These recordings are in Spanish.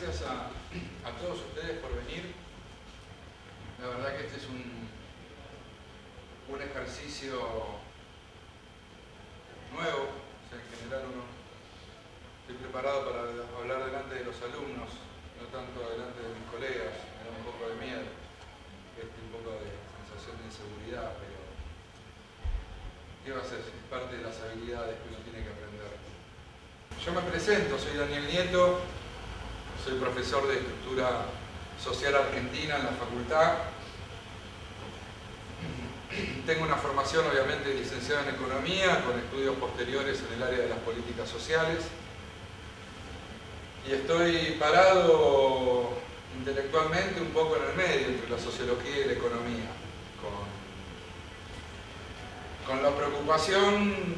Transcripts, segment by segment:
gracias a todos ustedes por venir. La verdad que este es un ejercicio nuevo. O sea, en general estoy preparado para hablar delante de los alumnos, no tanto delante de mis colegas. Me da un poco de miedo, un poco de sensación de inseguridad, pero ¿qué va a ser? Es parte de las habilidades que uno tiene que aprender. Yo me presento, soy Daniel Nieto, soy profesor de Estructura Social Argentina en la facultad. Tengo una formación obviamente licenciada en Economía, con estudios posteriores en el área de las políticas sociales. Y estoy parado intelectualmente un poco en el medio entre la sociología y la economía, con la preocupación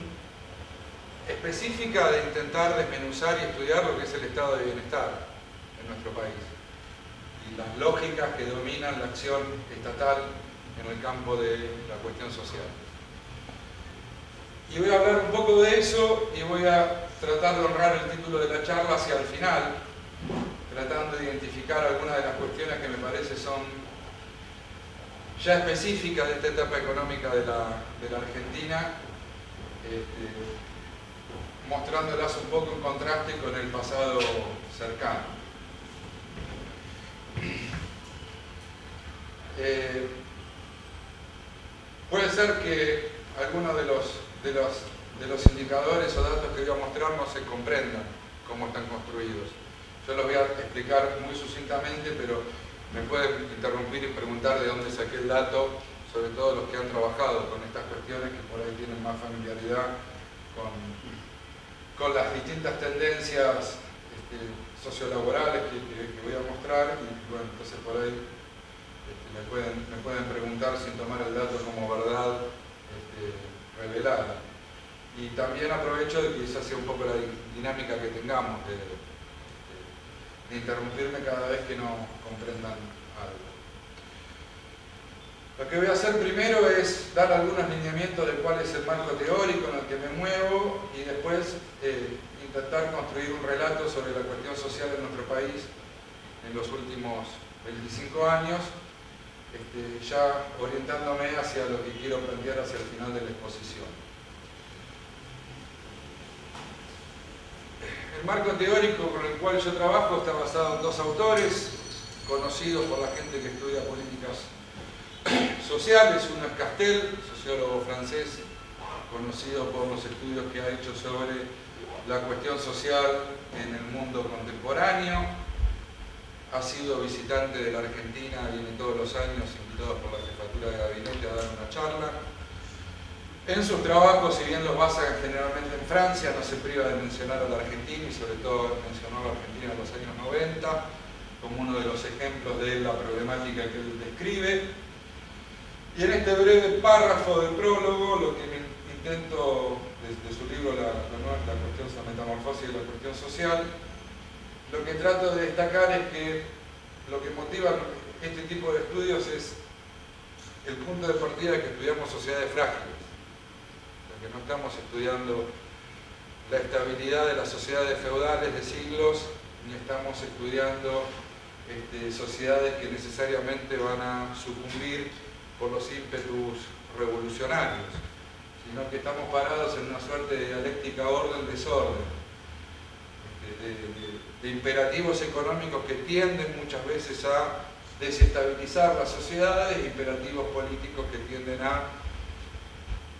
específica de intentar desmenuzar y estudiar lo que es el estado de bienestar en nuestro país y las lógicas que dominan la acción estatal en el campo de la cuestión social. Y voy a hablar un poco de eso y voy a tratar de honrar el título de la charla hacia el final, tratando de identificar algunas de las cuestiones que me parece son ya específicas de esta etapa económica de la Argentina, mostrándolas un poco en contraste con el pasado cercano. Puede ser que algunos de los indicadores o datos que voy a mostrar no se comprendan cómo están construidos. Yo los voy a explicar muy sucintamente, pero me pueden interrumpir y preguntar de dónde saqué el dato, sobre todo los que han trabajado con estas cuestiones, que por ahí tienen más familiaridad con las distintas tendencias sociolaborales que voy a mostrar, y bueno, entonces por ahí me pueden preguntar sin tomar el dato como verdad revelada. Y también aprovecho de que esa sea un poco la dinámica que tengamos, de interrumpirme cada vez que no comprendan algo. Lo que voy a hacer primero es dar algunos lineamientos de cuál es el marco teórico en el que me muevo y después intentar construir un relato sobre la cuestión social en nuestro país en los últimos 25 años, ya orientándome hacia lo que quiero plantear hacia el final de la exposición. El marco teórico con el cual yo trabajo está basado en dos autores conocidos por la gente que estudia políticas sociales. Uno es Castel, sociólogo francés, conocido por los estudios que ha hecho sobre la cuestión social en el mundo contemporáneo. Ha sido visitante de la Argentina, viene todos los años invitado por la jefatura de gabinete a dar una charla. En sus trabajos, si bien los basa generalmente en Francia, no se priva de mencionar a la Argentina y sobre todo mencionó a la Argentina en los años 90 como uno de los ejemplos de la problemática que él describe. Y en este breve párrafo del prólogo, lo que intento, desde su libro la metamorfosis de la cuestión social, lo que trato de destacar es que lo que motiva este tipo de estudios es el punto de partida de que estudiamos sociedades frágiles, que no estamos estudiando la estabilidad de las sociedades feudales de siglos, ni estamos estudiando sociedades que necesariamente van a sucumbir por los ímpetus revolucionarios, sino que estamos parados en una suerte de dialéctica orden-desorden, de imperativos económicos que tienden muchas veces a desestabilizar las sociedades e imperativos políticos que tienden a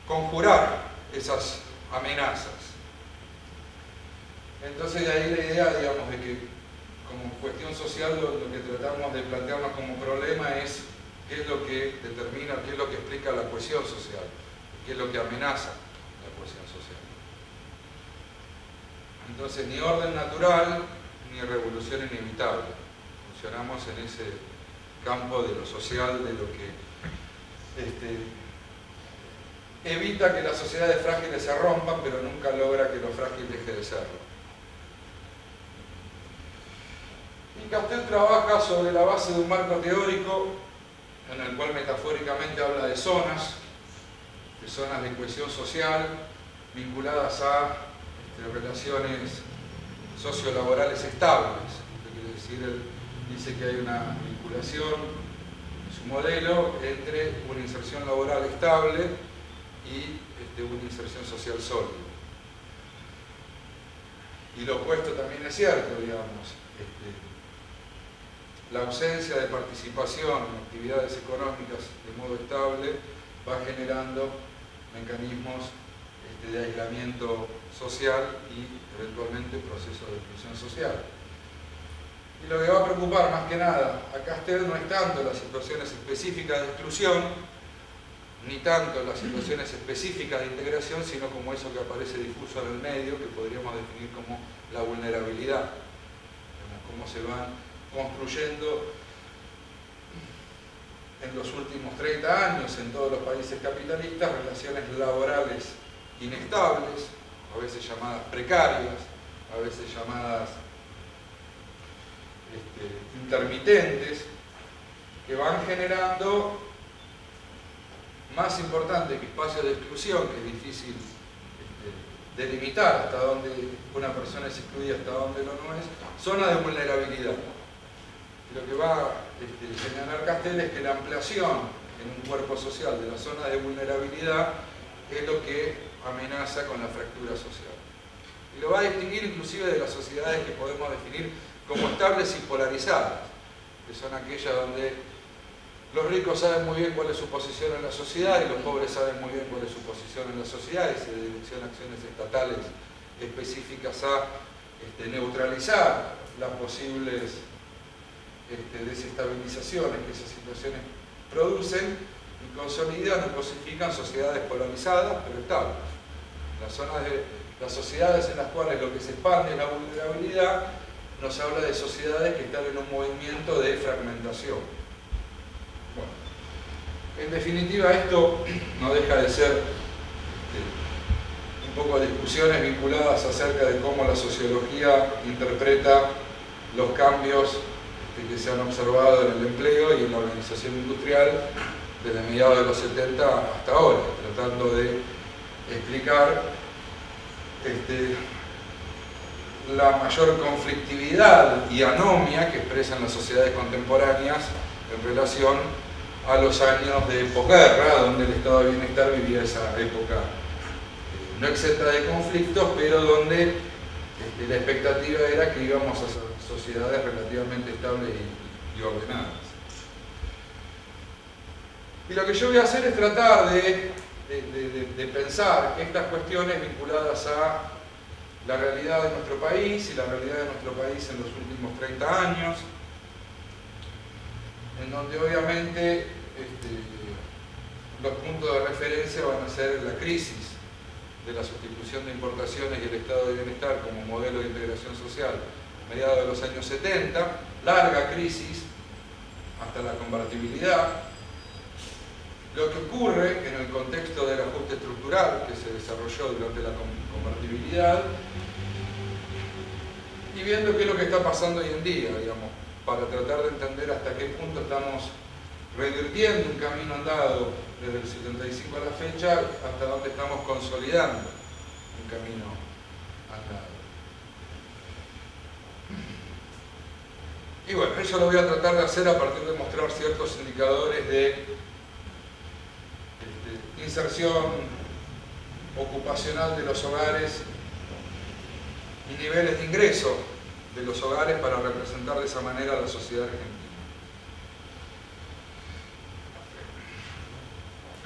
conjurar esas amenazas. Entonces de ahí la idea, digamos, de que como cuestión social lo que tratamos de plantearnos como problema es qué es lo que determina, qué es lo que explica la cohesión social, qué es lo que amenaza la cohesión social. Entonces ni orden natural ni revolución inevitable. Funcionamos en ese campo de lo social, de lo que evita que las sociedades frágiles se rompan, pero nunca logra que lo frágil deje de serlo. Y Castel trabaja sobre la base de un marco teórico en el cual metafóricamente habla de zonas de cohesión social vinculadas a relaciones sociolaborales estables, lo que decir, él dice que hay una vinculación en su modelo entre una inserción laboral estable y una inserción social sólida. Y lo opuesto también es cierto, digamos. La ausencia de participación en actividades económicas de modo estable va generando mecanismos de aislamiento social y eventualmente procesos de exclusión social. Y lo que va a preocupar más que nada a Castel no es tanto las situaciones específicas de exclusión, ni tanto las situaciones específicas de integración, sino como eso que aparece difuso en el medio, que podríamos definir como la vulnerabilidad. Cómo se van construyendo en los últimos 30 años en todos los países capitalistas relaciones laborales inestables, a veces llamadas precarias, a veces llamadas intermitentes, que van generando, más importante que espacios de exclusión, que es difícil delimitar hasta dónde una persona es excluida, hasta dónde no es, zona de vulnerabilidad. Y lo que va a señalar Castel es que la ampliación en un cuerpo social de la zona de vulnerabilidad es lo que amenaza con la fractura social. Y lo va a distinguir inclusive de las sociedades que podemos definir como estables y polarizadas, que son aquellas donde los ricos saben muy bien cuál es su posición en la sociedad y los pobres saben muy bien cuál es su posición en la sociedad y se direccionan acciones estatales específicas a neutralizar las posibles desestabilizaciones que esas situaciones producen y consolidan o cosifican sociedades polarizadas pero estables. Las sociedades en las cuales lo que se expande es la vulnerabilidad nos habla de sociedades que están en un movimiento de fragmentación. Bueno, en definitiva esto no deja de ser un poco discusiones vinculadas acerca de cómo la sociología interpreta los cambios que se han observado en el empleo y en la organización industrial desde mediados de los 70 hasta ahora, tratando de explicar la mayor conflictividad y anomia que expresan las sociedades contemporáneas en relación a los años de posguerra, donde el estado de bienestar vivía esa época no exenta de conflictos, pero donde la expectativa era que íbamos a sociedades relativamente estables y ordenadas. Y lo que yo voy a hacer es tratar de pensar estas cuestiones vinculadas a la realidad de nuestro país y la realidad de nuestro país en los últimos 30 años, en donde obviamente los puntos de referencia van a ser la crisis de la sustitución de importaciones y el estado de bienestar como modelo de integración social a mediados de los años 70, larga crisis hasta la convertibilidad, lo que ocurre en el contexto del ajuste estructural que se desarrolló durante la convertibilidad y viendo qué es lo que está pasando hoy en día, digamos, para tratar de entender hasta qué punto estamos revirtiendo un camino andado desde el 75 a la fecha hasta dónde estamos consolidando un camino andado. Y bueno, eso lo voy a tratar de hacer a partir de mostrar ciertos indicadores de inserción ocupacional de los hogares y niveles de ingreso de los hogares para representar de esa manera a la sociedad argentina.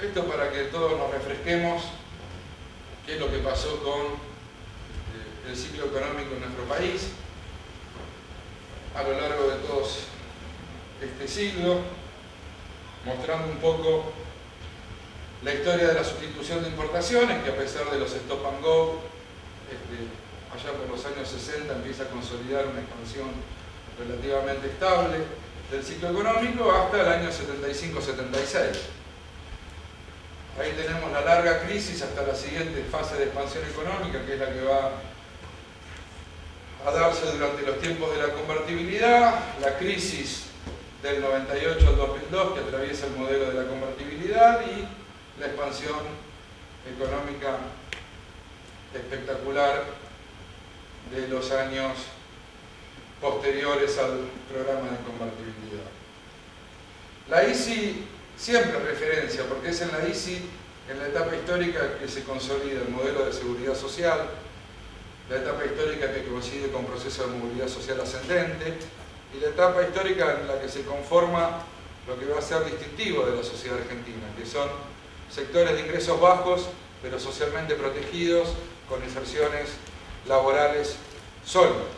Esto para que todos nos refresquemos qué es lo que pasó con el ciclo económico en nuestro país a lo largo de todo este siglo, mostrando un poco la historia de la sustitución de importaciones, que a pesar de los stop and go, allá por los años 60 empieza a consolidar una expansión relativamente estable del ciclo económico hasta el año 75-76. Ahí tenemos la larga crisis hasta la siguiente fase de expansión económica, que es la que va a darse durante los tiempos de la convertibilidad, la crisis del 98 al 2002 que atraviesa el modelo de la convertibilidad y la expansión económica espectacular de los años posteriores al programa de convertibilidad. La ICI siempre es referencia, porque es en la ICI, en la etapa histórica, que se consolida el modelo de seguridad social, la etapa histórica que coincide con proceso de movilidad social ascendente, y la etapa histórica en la que se conforma lo que va a ser distintivo de la sociedad argentina, que son sectores de ingresos bajos, pero socialmente protegidos, con inserciones laborales sólidas.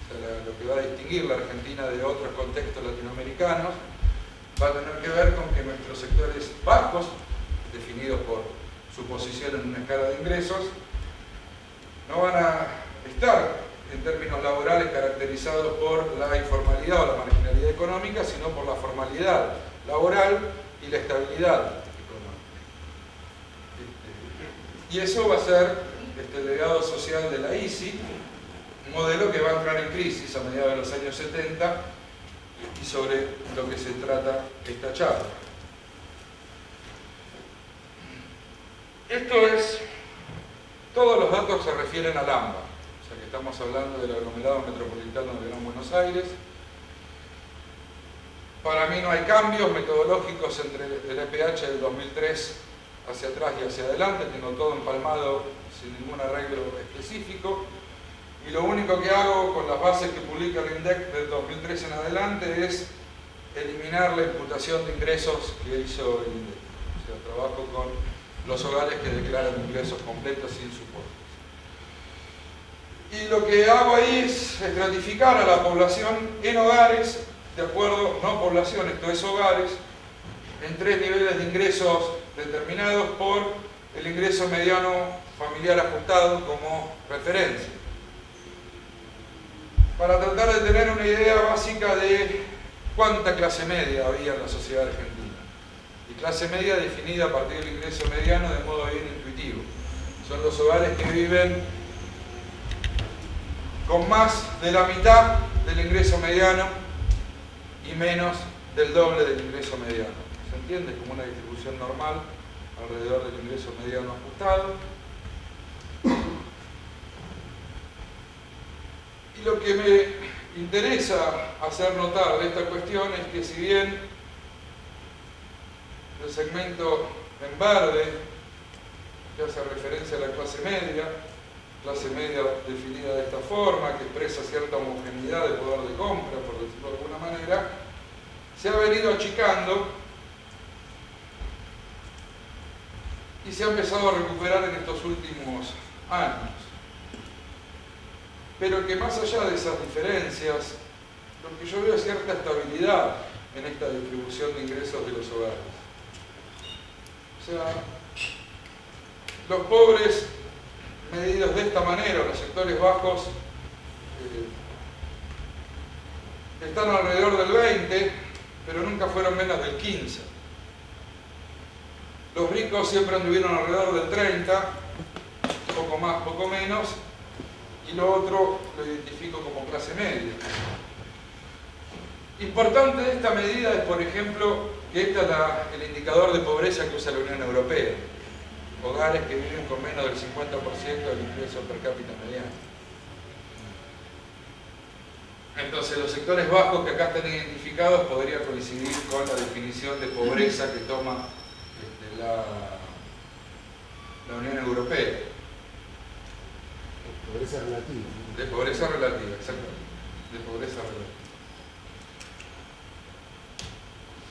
O sea, lo que va a distinguir la Argentina de otros contextos latinoamericanos va a tener que ver con que nuestros sectores bajos, definidos por su posición en una escala de ingresos, no van a estar en términos laborales caracterizados por la informalidad o la marginalidad económica, sino por la formalidad laboral y la estabilidad económica. Y eso va a ser el legado social de la ICI, un modelo que va a entrar en crisis a mediados de los años 70, y sobre lo que se trata esta charla. Esto es, todos los datos se refieren al AMBA, o sea que estamos hablando del aglomerado metropolitano de Gran Buenos Aires. Para mí no hay cambios metodológicos entre el EPH del 2003 hacia atrás y hacia adelante, tengo todo empalmado sin ningún arreglo específico, y lo único que hago con las bases que publica el INDEC del 2003 en adelante es eliminar la imputación de ingresos que hizo el INDEC. O sea, trabajo con los hogares que declaran ingresos completos sin soportes. Y lo que hago ahí es estratificar a la población en hogares, de acuerdo, no población, esto es hogares, en tres niveles de ingresos determinados por el ingreso mediano familiar ajustado como referencia, para tratar de tener una idea básica de cuánta clase media había en la sociedad argentina. Y clase media definida a partir del ingreso mediano de modo bien intuitivo. Son los hogares que viven con más de la mitad del ingreso mediano y menos del doble del ingreso mediano. ¿Se entiende? Como una distribución normal alrededor del ingreso mediano ajustado. Y lo que me interesa hacer notar de esta cuestión es que si bien el segmento en verde que hace referencia a la clase media definida de esta forma, que expresa cierta homogeneidad de poder de compra, por decirlo de alguna manera, se ha venido achicando y se ha empezado a recuperar en estos últimos años. Pero que más allá de esas diferencias, lo que yo veo es cierta estabilidad en esta distribución de ingresos de los hogares. O sea, los pobres medidos de esta manera, los sectores bajos, están alrededor del 20, pero nunca fueron menos del 15. Los ricos siempre anduvieron alrededor del 30, poco más, poco menos, y lo otro lo identifico como clase media. Importante de esta medida es, por ejemplo, que este es el indicador de pobreza que usa la Unión Europea. Hogares que viven con menos del 50% del ingreso per cápita mediano. Entonces, los sectores bajos que acá están identificados podría coincidir con la definición de pobreza que toma la Unión Europea. Pobreza relativa. De pobreza relativa, exactamente. De pobreza relativa.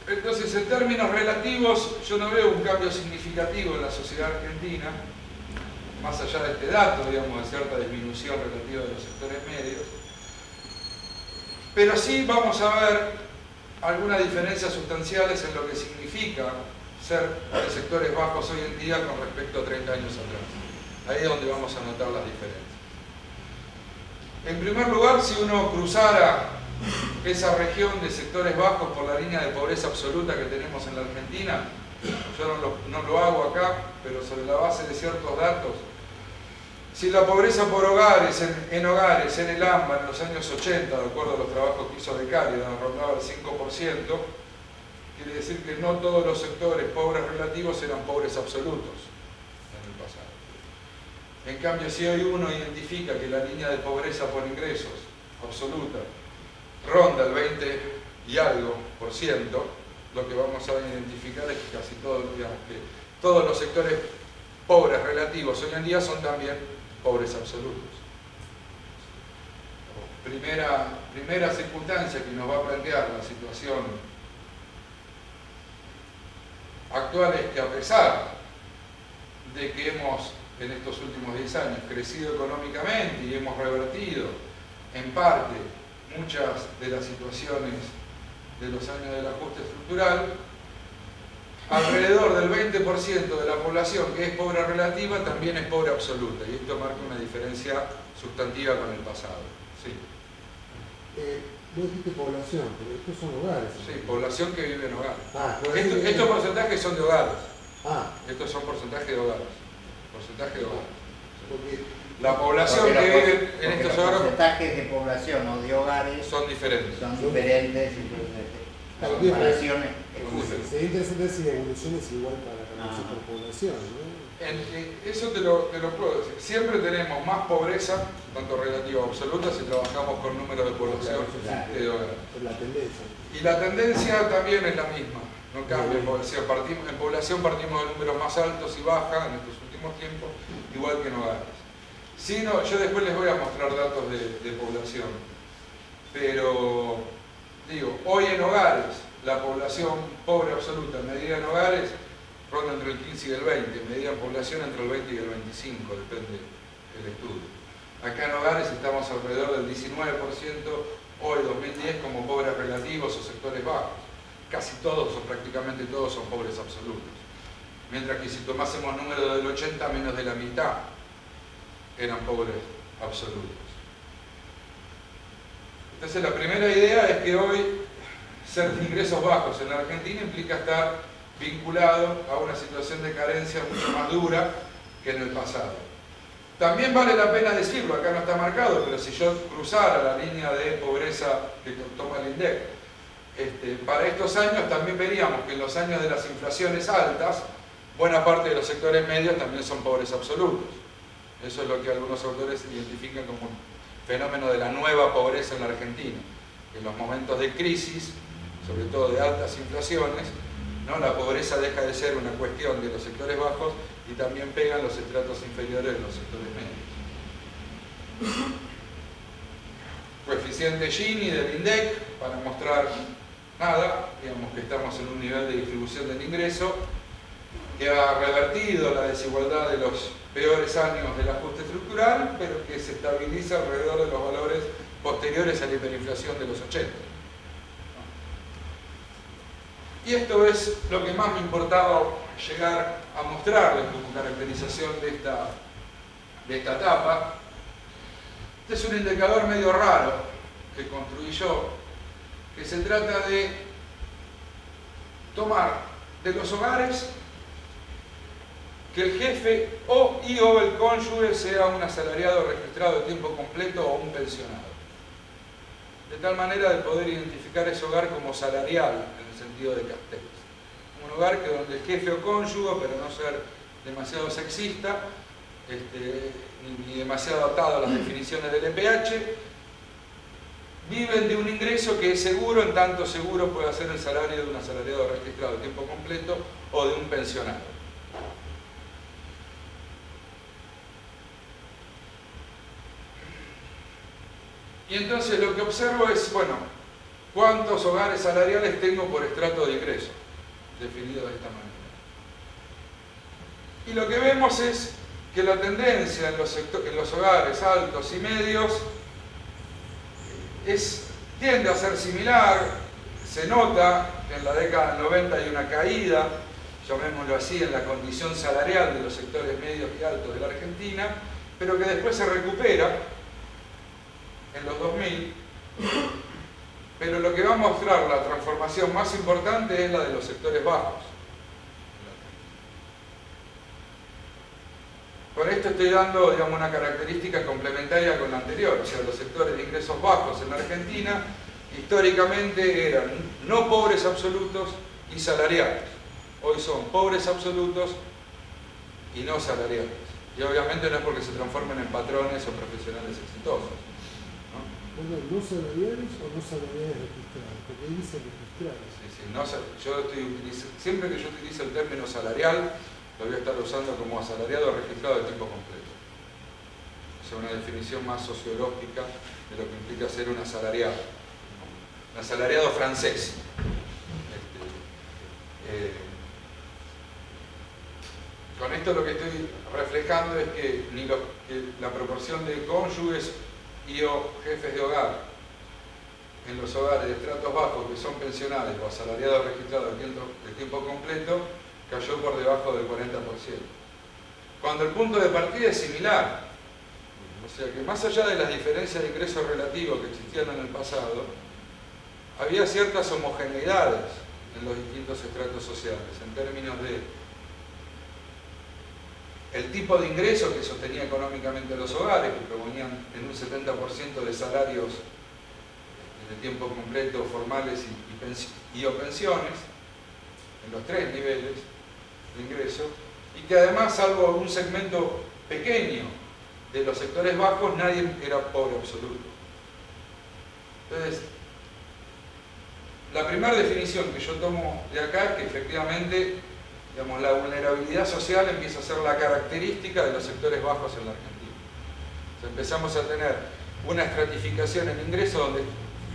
Entonces, en términos relativos, yo no veo un cambio significativo en la sociedad argentina, más allá de este dato, digamos, de cierta disminución relativa de los sectores medios. Pero sí vamos a ver algunas diferencias sustanciales en lo que significa ser de sectores bajos hoy en día con respecto a 30 años atrás. Ahí es donde vamos a notar las diferencias. En primer lugar, si uno cruzara esa región de sectores bajos por la línea de pobreza absoluta que tenemos en la Argentina, yo no lo hago acá, pero sobre la base de ciertos datos, si la pobreza por hogares, en hogares, en el AMBA, en los años 80, de acuerdo a los trabajos que hizo Becario, rondaba el 5%, quiere decir que no todos los sectores pobres relativos eran pobres absolutos en el pasado. En cambio, si hoy uno identifica que la línea de pobreza por ingresos absoluta ronda el 20 y algo por ciento, lo que vamos a identificar es que casi todos los sectores pobres relativos hoy en día son también pobres absolutos. Primera circunstancia que nos va a plantear la situación actual es que, a pesar de que hemos en estos últimos 10 años crecido económicamente y hemos revertido en parte muchas de las situaciones de los años del ajuste estructural, alrededor del 20% de la población que es pobre relativa también es pobre absoluta, y esto marca una diferencia sustantiva con el pasado. Sí. No dijiste población, pero estos son hogares. Sí, población que vive en hogares. Estos porcentajes son de hogares. Estos son porcentajes de hogares. Porcentaje de hogares. Porque la población que vive en estos hogares... Los porcentajes de población o de hogares son diferentes. Son diferentes. Comparaciones. Sería interesante si la evolución es igual para la población, ¿no? Eso te lo puedo decir. Siempre tenemos más pobreza, tanto relativa o absoluta, si trabajamos con números de población que de hogares. La tendencia. Y la tendencia también es la misma, no cambia. En población partimos de números más altos y bajas en estos últimos tiempos, igual que en hogares. Si no, yo después les voy a mostrar datos de población, pero digo, hoy en hogares, la población pobre absoluta, medida en hogares, ronda entre el 15 y el 20, medida en población entre el 20 y el 25, depende del estudio. Acá en hogares estamos alrededor del 19%, hoy 2010, como pobres relativos o sectores bajos. Casi todos o prácticamente todos son pobres absolutos. Mientras que si tomásemos números del 80, menos de la mitad eran pobres absolutos. Entonces la primera idea es que hoy ser de ingresos bajos en la Argentina implica estar vinculado a una situación de carencia mucho más dura que en el pasado. También vale la pena decirlo, acá no está marcado, pero si yo cruzara la línea de pobreza que toma el INDEC, para estos años también veríamos que en los años de las inflaciones altas, buena parte de los sectores medios también son pobres absolutos. Eso es lo que algunos autores identifican como un fenómeno de la nueva pobreza en la Argentina. En los momentos de crisis, sobre todo de altas inflaciones, ¿no? La pobreza deja de ser una cuestión de los sectores bajos y también pegan los estratos inferiores de los sectores medios. Coeficiente Gini del INDEC para mostrar nada, digamos que estamos en un nivel de distribución del ingreso que ha revertido la desigualdad de los peores años del ajuste estructural, pero que se estabiliza alrededor de los valores posteriores a la hiperinflación de los 80. Y esto es lo que más me importaba llegar a mostrarles como caracterización de esta etapa. Este es un indicador medio raro que construí yo, que se trata de tomar de los hogares que el jefe o el cónyuge sea un asalariado registrado de tiempo completo o un pensionado. De tal manera de poder identificar ese hogar como salarial, en el sentido de Castells. Un hogar que donde el jefe o cónyuge, pero no ser demasiado sexista, ni demasiado atado a las definiciones del EPH, viven de un ingreso que es seguro, en tanto seguro puede ser el salario de un asalariado registrado de tiempo completo o de un pensionado. Y entonces lo que observo es, bueno, ¿cuántos hogares salariales tengo por estrato de ingreso? Definido de esta manera. Y lo que vemos es que la tendencia en los hogares altos y medios tiende a ser similar. Se nota que en la década del 90 hay una caída, llamémoslo así, en la condición salarial de los sectores medios y altos de la Argentina, pero que después se recupera en los 2000, pero lo que va a mostrar la transformación más importante es la de los sectores bajos. Con esto estoy dando, digamos, una característica complementaria con la anterior, o sea, los sectores de ingresos bajos en la Argentina históricamente eran no pobres absolutos y salariales. Hoy son pobres absolutos y no salariales. Y obviamente no es porque se transformen en patrones o profesionales exitosos, ¿no? Perdón, ¿no salariales o no salariales registrados? Porque ahí dice registrados. Sí, sí, no, siempre que yo utilice el término salarial, lo voy a estar usando como asalariado registrado de tiempo completo. O sea, una definición más sociológica de lo que implica ser un asalariado. Un asalariado francés. Con esto lo que estoy reflejando es que la proporción de cónyuges y o jefes de hogar en los hogares de estratos bajos que son pensionales o asalariados registrados de tiempo completo cayó por debajo del 40%. Cuando el punto de partida es similar. O sea que más allá de las diferencias de ingresos relativos que existían en el pasado, había ciertas homogeneidades en los distintos estratos sociales, en términos de el tipo de ingreso que sostenía económicamente los hogares, que provenían en un 70% de salarios de tiempo completo, formales y o pensiones, en los 3 niveles de ingreso, y que además, salvo un segmento pequeño de los sectores bajos, nadie era pobre absoluto. Entonces, la primera definición que yo tomo de acá es que efectivamente, digamos, la vulnerabilidad social empieza a ser la característica de los sectores bajos en la Argentina. O sea, empezamos a tener una estratificación en ingresos donde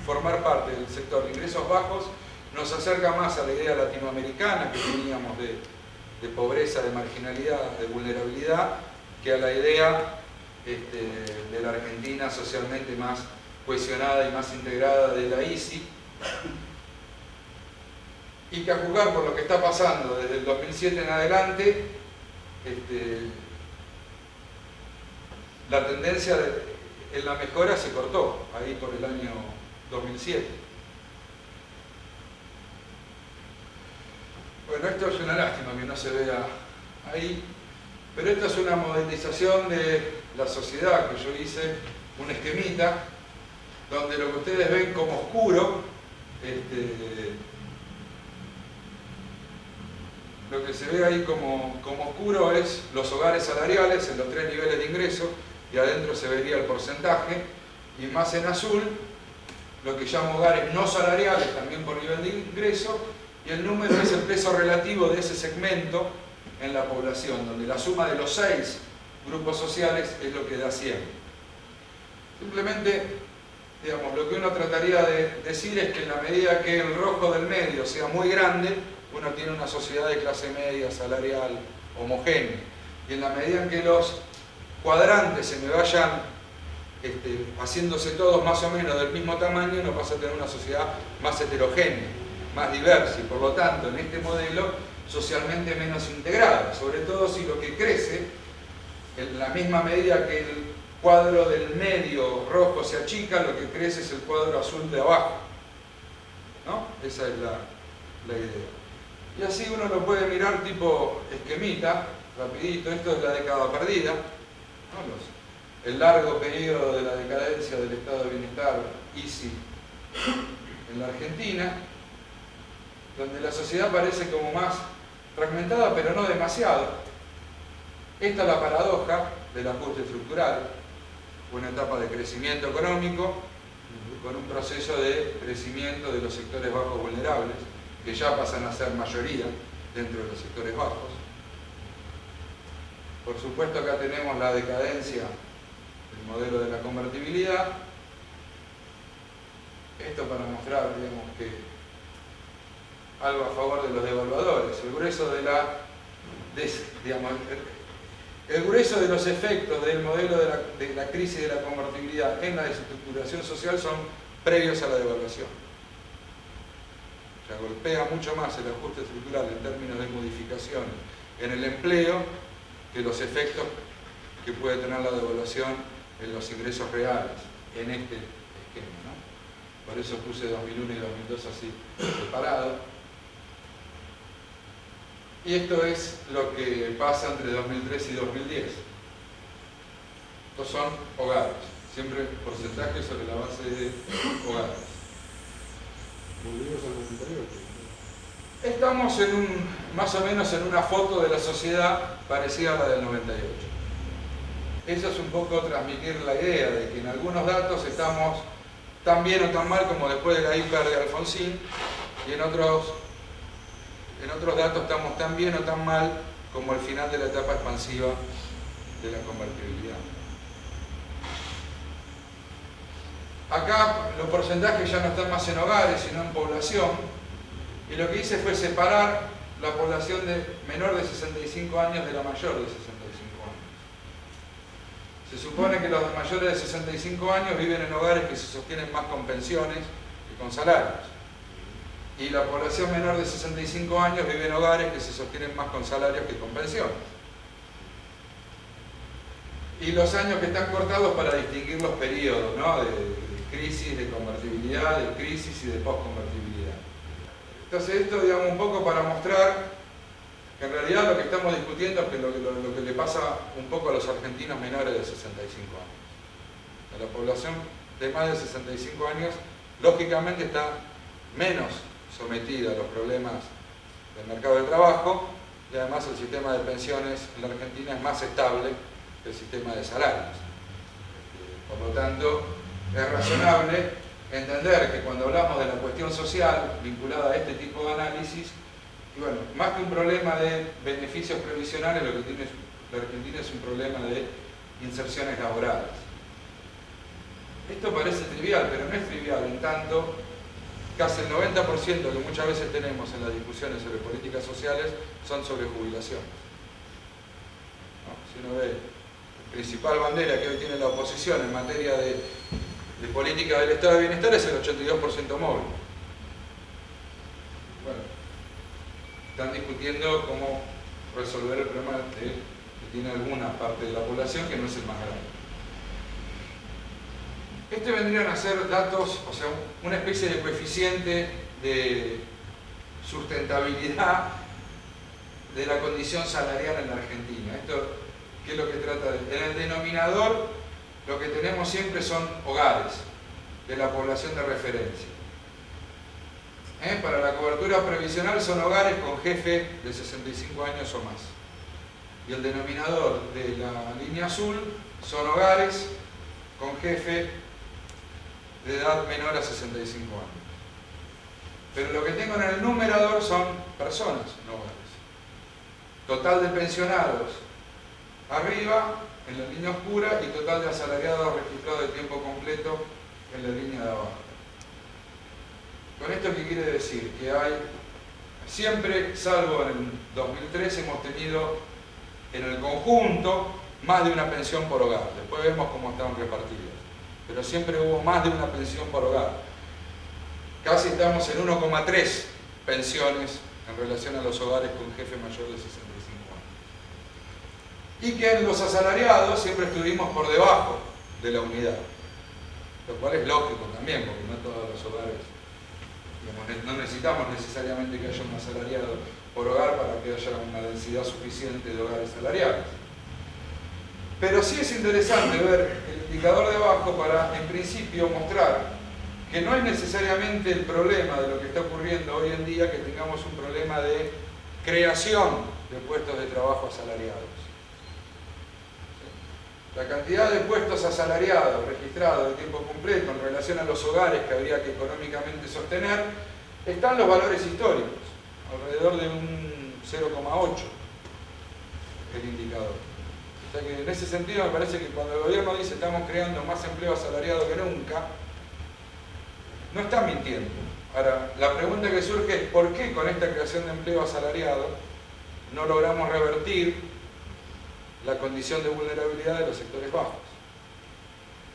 formar parte del sector de ingresos bajos nos acerca más a la idea latinoamericana que teníamos de pobreza, de marginalidad, de vulnerabilidad, que a la idea de la Argentina socialmente más cohesionada y más integrada de la ICI. Y que a juzgar por lo que está pasando desde el 2007 en adelante, la tendencia en la mejora se cortó, ahí por el año 2007. Bueno, esto es una lástima que no se vea ahí, pero esto es una modelización de la sociedad que yo hice, un esquemita, donde lo que ustedes ven como oscuro, lo que se ve ahí como oscuro es los hogares salariales en los 3 niveles de ingreso, y adentro se vería el porcentaje, y más en azul lo que llamo hogares no salariales, también por nivel de ingreso, y el número es el peso relativo de ese segmento en la población, donde la suma de los 6 grupos sociales es lo que da 100. Simplemente, digamos, lo que uno trataría de decir es que en la medida que el rojo del medio sea muy grande, uno tiene una sociedad de clase media, salarial, homogénea. Y en la medida en que los cuadrantes se me vayan haciéndose todos más o menos del mismo tamaño, uno pasa a tener una sociedad más heterogénea, más diversa, y por lo tanto, en este modelo, socialmente menos integrada, sobre todo si lo que crece, en la misma medida que el cuadro del medio rojo se achica, lo que crece es el cuadro azul de abajo, ¿no? Esa es la idea. Y así uno lo puede mirar tipo esquemita, rapidito. Esto es la década perdida, ¿no? El largo periodo de la decadencia del estado de bienestar ICI en la Argentina, donde la sociedad parece como más fragmentada, pero no demasiado. Esta es la paradoja del ajuste estructural, una etapa de crecimiento económico con un proceso de crecimiento de los sectores bajos vulnerables, que ya pasan a ser mayoría dentro de los sectores bajos. Por supuesto, acá tenemos la decadencia del modelo de la convertibilidad. Esto para mostrar, digamos, que algo a favor de los devaluadores. El grueso de el grueso de los efectos del modelo de la crisis de la convertibilidad en la desestructuración social son previos a la devaluación. O sea, golpea mucho más el ajuste estructural en términos de modificación en el empleo que los efectos que puede tener la devaluación en los ingresos reales, en este esquema, ¿no? Por eso puse 2001 y 2002 así separados. Y esto es lo que pasa entre 2003 y 2010. Estos son hogares, siempre porcentaje sobre la base de hogares. Volvimos al 98. Estamos más o menos en una foto de la sociedad parecida a la del 98. Eso es un poco transmitir la idea de que en algunos datos estamos tan bien o tan mal como después de la hiper de Alfonsín, y en otros datos estamos tan bien o tan mal como el final de la etapa expansiva de la convertibilidad. Acá los porcentajes ya no están más en hogares, sino en población, y lo que hice fue separar la población de menor de 65 años de la mayor de 65 años. Se supone que los mayores de 65 años viven en hogares que se sostienen más con pensiones que con salarios. Y la población menor de 65 años vive en hogares que se sostienen más con salarios que con pensiones. Y los años que están cortados para distinguir los periodos, ¿no? de crisis, de convertibilidad, de crisis y de postconvertibilidad. Entonces esto, digamos, un poco para mostrar que en realidad lo que estamos discutiendo es que lo que le pasa un poco a los argentinos menores de 65 años. A la población de más de 65 años, lógicamente está menos sometida a los problemas del mercado de trabajo, y además el sistema de pensiones en la Argentina es más estable que el sistema de salarios. Por lo tanto, es razonable entender que cuando hablamos de la cuestión social vinculada a este tipo de análisis, y bueno, más que un problema de beneficios previsionales, lo que tiene la Argentina es un problema de inserciones laborales. Esto parece trivial, pero no es trivial, en tanto casi el 90% que muchas veces tenemos en las discusiones sobre políticas sociales son sobre jubilaciones. ¿No? Si uno ve la principal bandera que hoy tiene la oposición en materia de política del estado de bienestar es el 82% móvil. Bueno, están discutiendo cómo resolver el problema que tiene alguna parte de la población que no es el más grande. Este vendrían a ser datos, o sea, una especie de coeficiente de sustentabilidad de la condición salarial en la Argentina. Esto, ¿qué es lo que trata de? En el denominador, lo que tenemos siempre son hogares de la población de referencia. Para la cobertura previsional son hogares con jefe de 65 años o más. Y el denominador de la línea azul son hogares con jefe de edad menor a 65 años. Pero lo que tengo en el numerador son personas, no hogares. Total de pensionados arriba, en la línea oscura, y total de asalariados registrados de tiempo completo en la línea de abajo. ¿Con esto qué quiere decir? Que hay, siempre, salvo en el 2013, hemos tenido en el conjunto más de una pensión por hogar. Después vemos cómo están repartidas. Pero siempre hubo más de una pensión por hogar. Casi estamos en 1,3 pensiones en relación a los hogares con jefe mayor de 65 años. Y que en los asalariados siempre estuvimos por debajo de la unidad. Lo cual es lógico también, porque no todos los hogares, digamos, no necesitamos necesariamente que haya un asalariado por hogar para que haya una densidad suficiente de hogares salariales. Pero sí es interesante ver el indicador de abajo para, en principio, mostrar que no es necesariamente el problema de lo que está ocurriendo hoy en día que tengamos un problema de creación de puestos de trabajo asalariados. La cantidad de puestos asalariados registrados de tiempo completo en relación a los hogares que habría que económicamente sostener están los valores históricos, alrededor de un 0,8 el indicador. O sea que en ese sentido me parece que cuando el gobierno dice estamos creando más empleo asalariado que nunca, no está mintiendo. Ahora, la pregunta que surge es ¿por qué con esta creación de empleo asalariado no logramos revertir la condición de vulnerabilidad de los sectores bajos?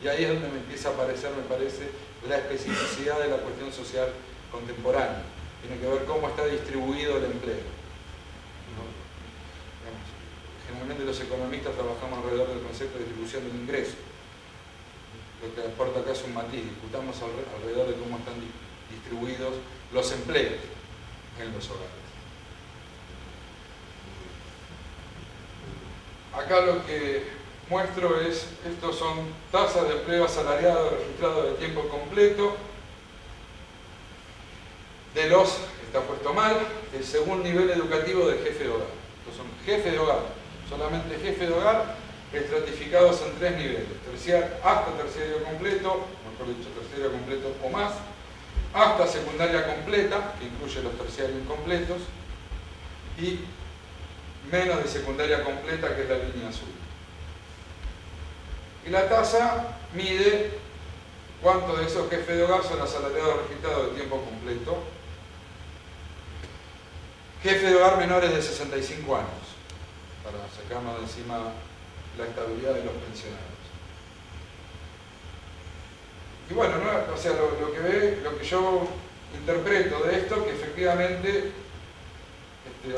Y ahí es donde me empieza a aparecer, me parece, la especificidad de la cuestión social contemporánea. Tiene que ver cómo está distribuido el empleo. Generalmente los economistas trabajamos alrededor del concepto de distribución del ingreso. Lo que aporta acá es un matiz, discutamos alrededor de cómo están distribuidos los empleos en los hogares. Acá lo que muestro es, estos son tasas de empleo asalariado registrado de tiempo completo de los, está puesto mal, según nivel educativo del jefe de hogar. Estos son jefe de hogar, solamente jefe de hogar estratificados en 3 niveles, hasta terciario completo, mejor dicho, terciario completo o más, hasta secundaria completa, que incluye los terciarios incompletos, y menos de secundaria completa, que es la línea azul. Y la tasa mide cuántos de esos jefes de hogar son asalariados registrados de tiempo completo, jefes de hogar menores de 65 años, para sacarnos de encima la estabilidad de los pensionados. Y bueno, ¿no? O sea, lo que yo interpreto de esto, que efectivamente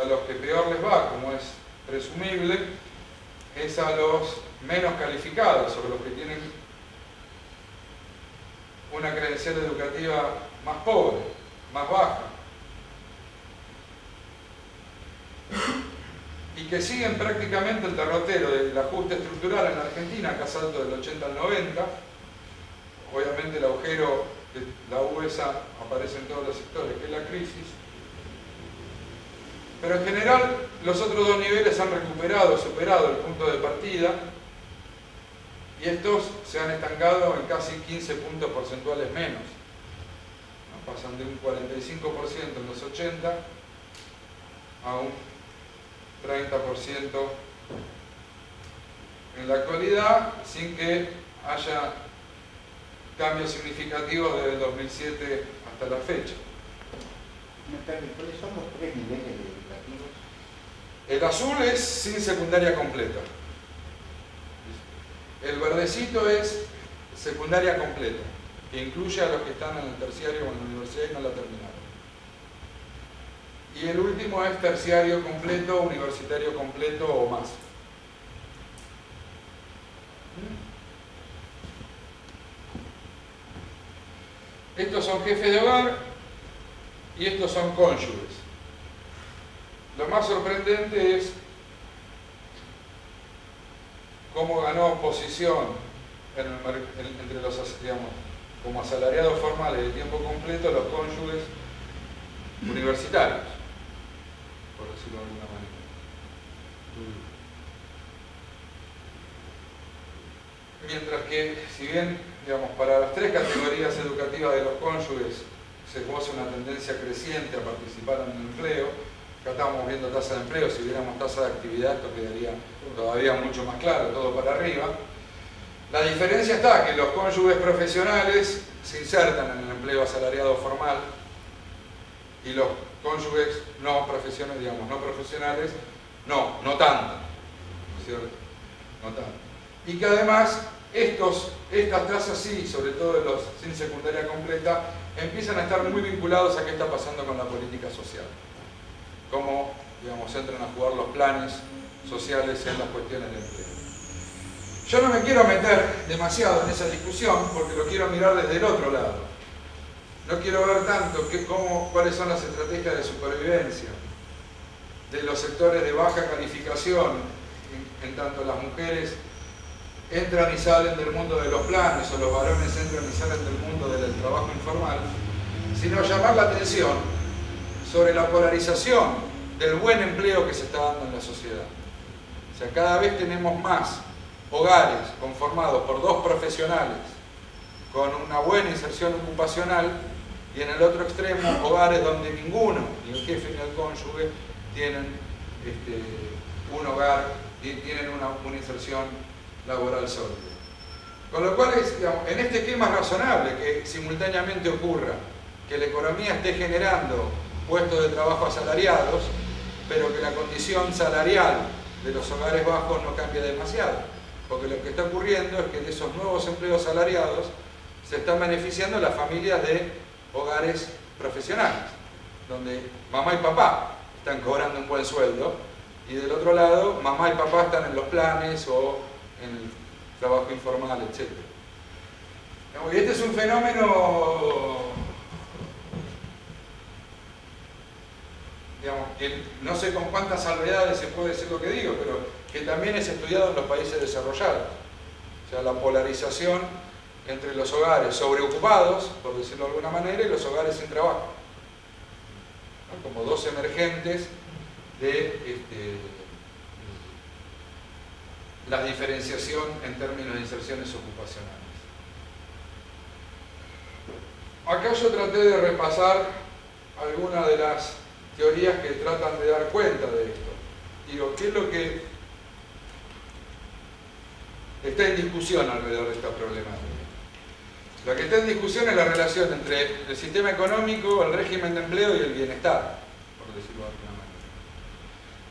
a los que peor les va, como es presumible, es a los menos calificados, o los que tienen una credencial educativa más pobre, más baja, y que siguen prácticamente el derrotero del ajuste estructural en la Argentina, que ha salto del 80 al 90. Obviamente el agujero de la USA aparece en todos los sectores, que es la crisis. Pero en general los otros dos niveles han recuperado, superado el punto de partida, y estos se han estancado en casi 15 puntos porcentuales menos, ¿no? Pasan de un 45% en los 80 a un 30% en la actualidad, sin que haya cambios significativos desde el 2007 hasta la fecha. ¿Cuáles son los 3 niveles educativos? El azul es sin secundaria completa. El verdecito es secundaria completa, que incluye a los que están en el terciario o en la universidad y no la terminaron. Y el último es terciario completo, universitario completo o más. Estos son jefes de hogar y estos son cónyuges. Lo más sorprendente es cómo ganó posición entre los, digamos, como asalariados formales de tiempo completo, los cónyuges universitarios, por decirlo de alguna manera. Mientras que, si bien, digamos, para las 3 categorías educativas de los cónyuges se goza una tendencia creciente a participar en el empleo, acá estamos viendo tasa de empleo, si viéramos tasa de actividad esto quedaría todavía mucho más claro, todo para arriba. La diferencia está que los cónyuges profesionales se insertan en el empleo asalariado formal y los cónyuges no profesionales, digamos, no profesionales, no tanto, ¿no es cierto? No tanto. Y que además estas tasas sí, sobre todo de los sin secundaria completa, empiezan a estar muy vinculados a qué está pasando con la política social. Cómo, digamos, entran a jugar los planes sociales en las cuestiones del empleo. Yo no me quiero meter demasiado en esa discusión porque lo quiero mirar desde el otro lado. No quiero ver tanto cuáles son las estrategias de supervivencia de los sectores de baja calificación, en tanto las mujeres entran y salen del mundo de los planes o los varones entran y salen del mundo del trabajo informal, sino llamar la atención sobre la polarización del buen empleo que se está dando en la sociedad. O sea, cada vez tenemos más hogares conformados por 2 profesionales con una buena inserción ocupacional y en el otro extremo hogares donde ninguno, ni el jefe ni el cónyuge, tienen un hogar y tienen una inserción laboral sólida. Con lo cual, digamos, en este esquema es razonable que simultáneamente ocurra que la economía esté generando puestos de trabajo asalariados, pero que la condición salarial de los hogares bajos no cambie demasiado. Porque lo que está ocurriendo es que de esos nuevos empleos salariados se están beneficiando las familias de hogares profesionales, donde mamá y papá están cobrando un buen sueldo y del otro lado mamá y papá están en los planes o en el trabajo informal, etc. Y este es un fenómeno, digamos, que no sé con cuántas salvedades se puede decir lo que digo, pero que también es estudiado en los países desarrollados. O sea, la polarización entre los hogares sobreocupados, por decirlo de alguna manera, y los hogares sin trabajo, ¿no? Como 2 emergentes de la diferenciación en términos de inserciones ocupacionales. Acá yo traté de repasar algunas de las teorías que tratan de dar cuenta de esto. Digo, ¿qué es lo que está en discusión alrededor de esta problemática? Lo que está en discusión es la relación entre el sistema económico, el régimen de empleo y el bienestar, por decirlo de alguna manera.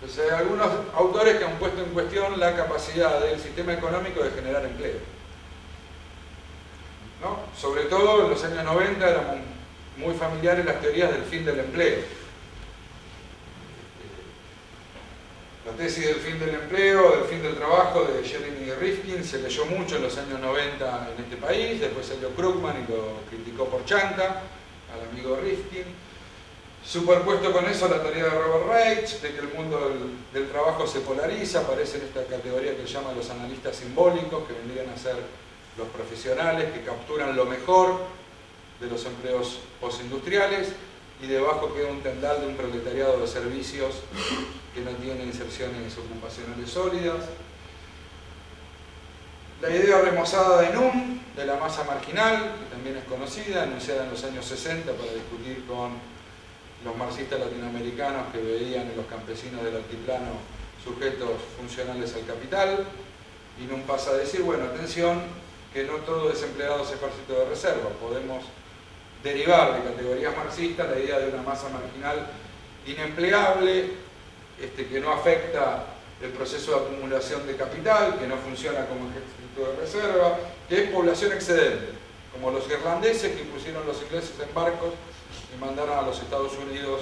Entonces hay algunos autores que han puesto en cuestión la capacidad del sistema económico de generar empleo, ¿no? Sobre todo en los años 90 eran muy familiares las teorías del fin del empleo. La tesis del fin del empleo, del fin del trabajo de Jeremy Rifkin se leyó mucho en los años 90 en este país, después salió Krugman y lo criticó por chanta, al amigo Rifkin. Superpuesto con eso la teoría de Robert Reich, de que el mundo del trabajo se polariza, aparece en esta categoría que llaman los analistas simbólicos, que vendrían a ser los profesionales que capturan lo mejor de los empleos postindustriales, y debajo queda un tendal de un proletariado de servicios que no tiene inserciones ocupacionales sólidas. La idea remozada de Nunn, de la masa marginal, que también es conocida, anunciada en los años 60 para discutir con los marxistas latinoamericanos que veían en los campesinos del altiplano sujetos funcionales al capital, y Nunn pasa a decir, bueno, atención, que no todo desempleado es ejército de reserva, podemos derivar de categorías marxistas la idea de una masa marginal inempleable, que no afecta el proceso de acumulación de capital, que no funciona como ejército de reserva, que es población excedente, como los irlandeses que pusieron los ingleses en barcos y mandaron a los Estados Unidos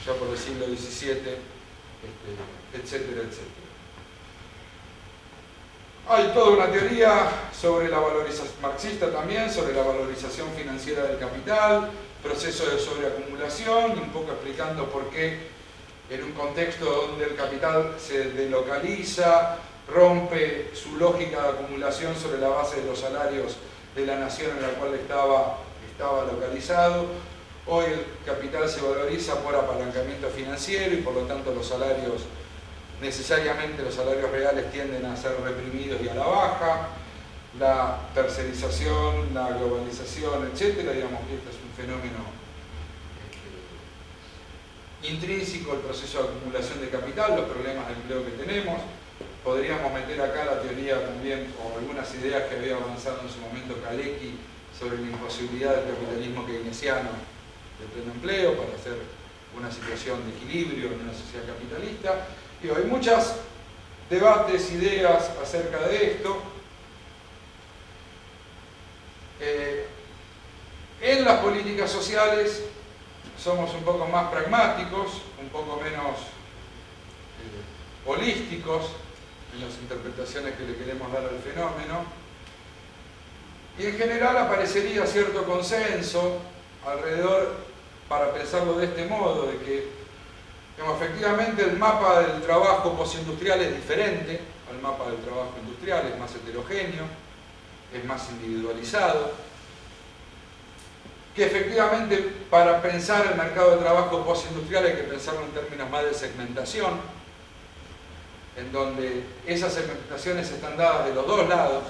ya por el siglo XVII, etcétera, etcétera. Hay toda una teoría sobre la valorización marxista también, sobre la valorización financiera del capital, proceso de sobreacumulación, y un poco explicando por qué en un contexto donde el capital se delocaliza, rompe su lógica de acumulación sobre la base de los salarios de la nación en la cual estaba localizado. Hoy el capital se valoriza por apalancamiento financiero y por lo tanto los salarios, necesariamente los salarios reales tienden a ser reprimidos y a la baja. La tercerización, la globalización, etcétera, digamos que este es un fenómeno intrínseco al proceso de acumulación de capital, los problemas de empleo que tenemos. Podríamos meter acá la teoría también, o algunas ideas que había avanzado en su momento Kalecki sobre la imposibilidad del capitalismo keynesiano de pleno empleo para hacer una situación de equilibrio en una sociedad capitalista. Y hay muchos debates, ideas acerca de esto. En las políticas sociales somos un poco más pragmáticos, un poco menos holísticos en las interpretaciones que le queremos dar al fenómeno. Y en general aparecería cierto consenso alrededor, para pensarlo de este modo, de que efectivamente el mapa del trabajo postindustrial es diferente al mapa del trabajo industrial, es más heterogéneo, es más individualizado, que efectivamente para pensar el mercado de trabajo postindustrial hay que pensarlo en términos más de segmentación, en donde esas segmentaciones están dadas de los dos lados,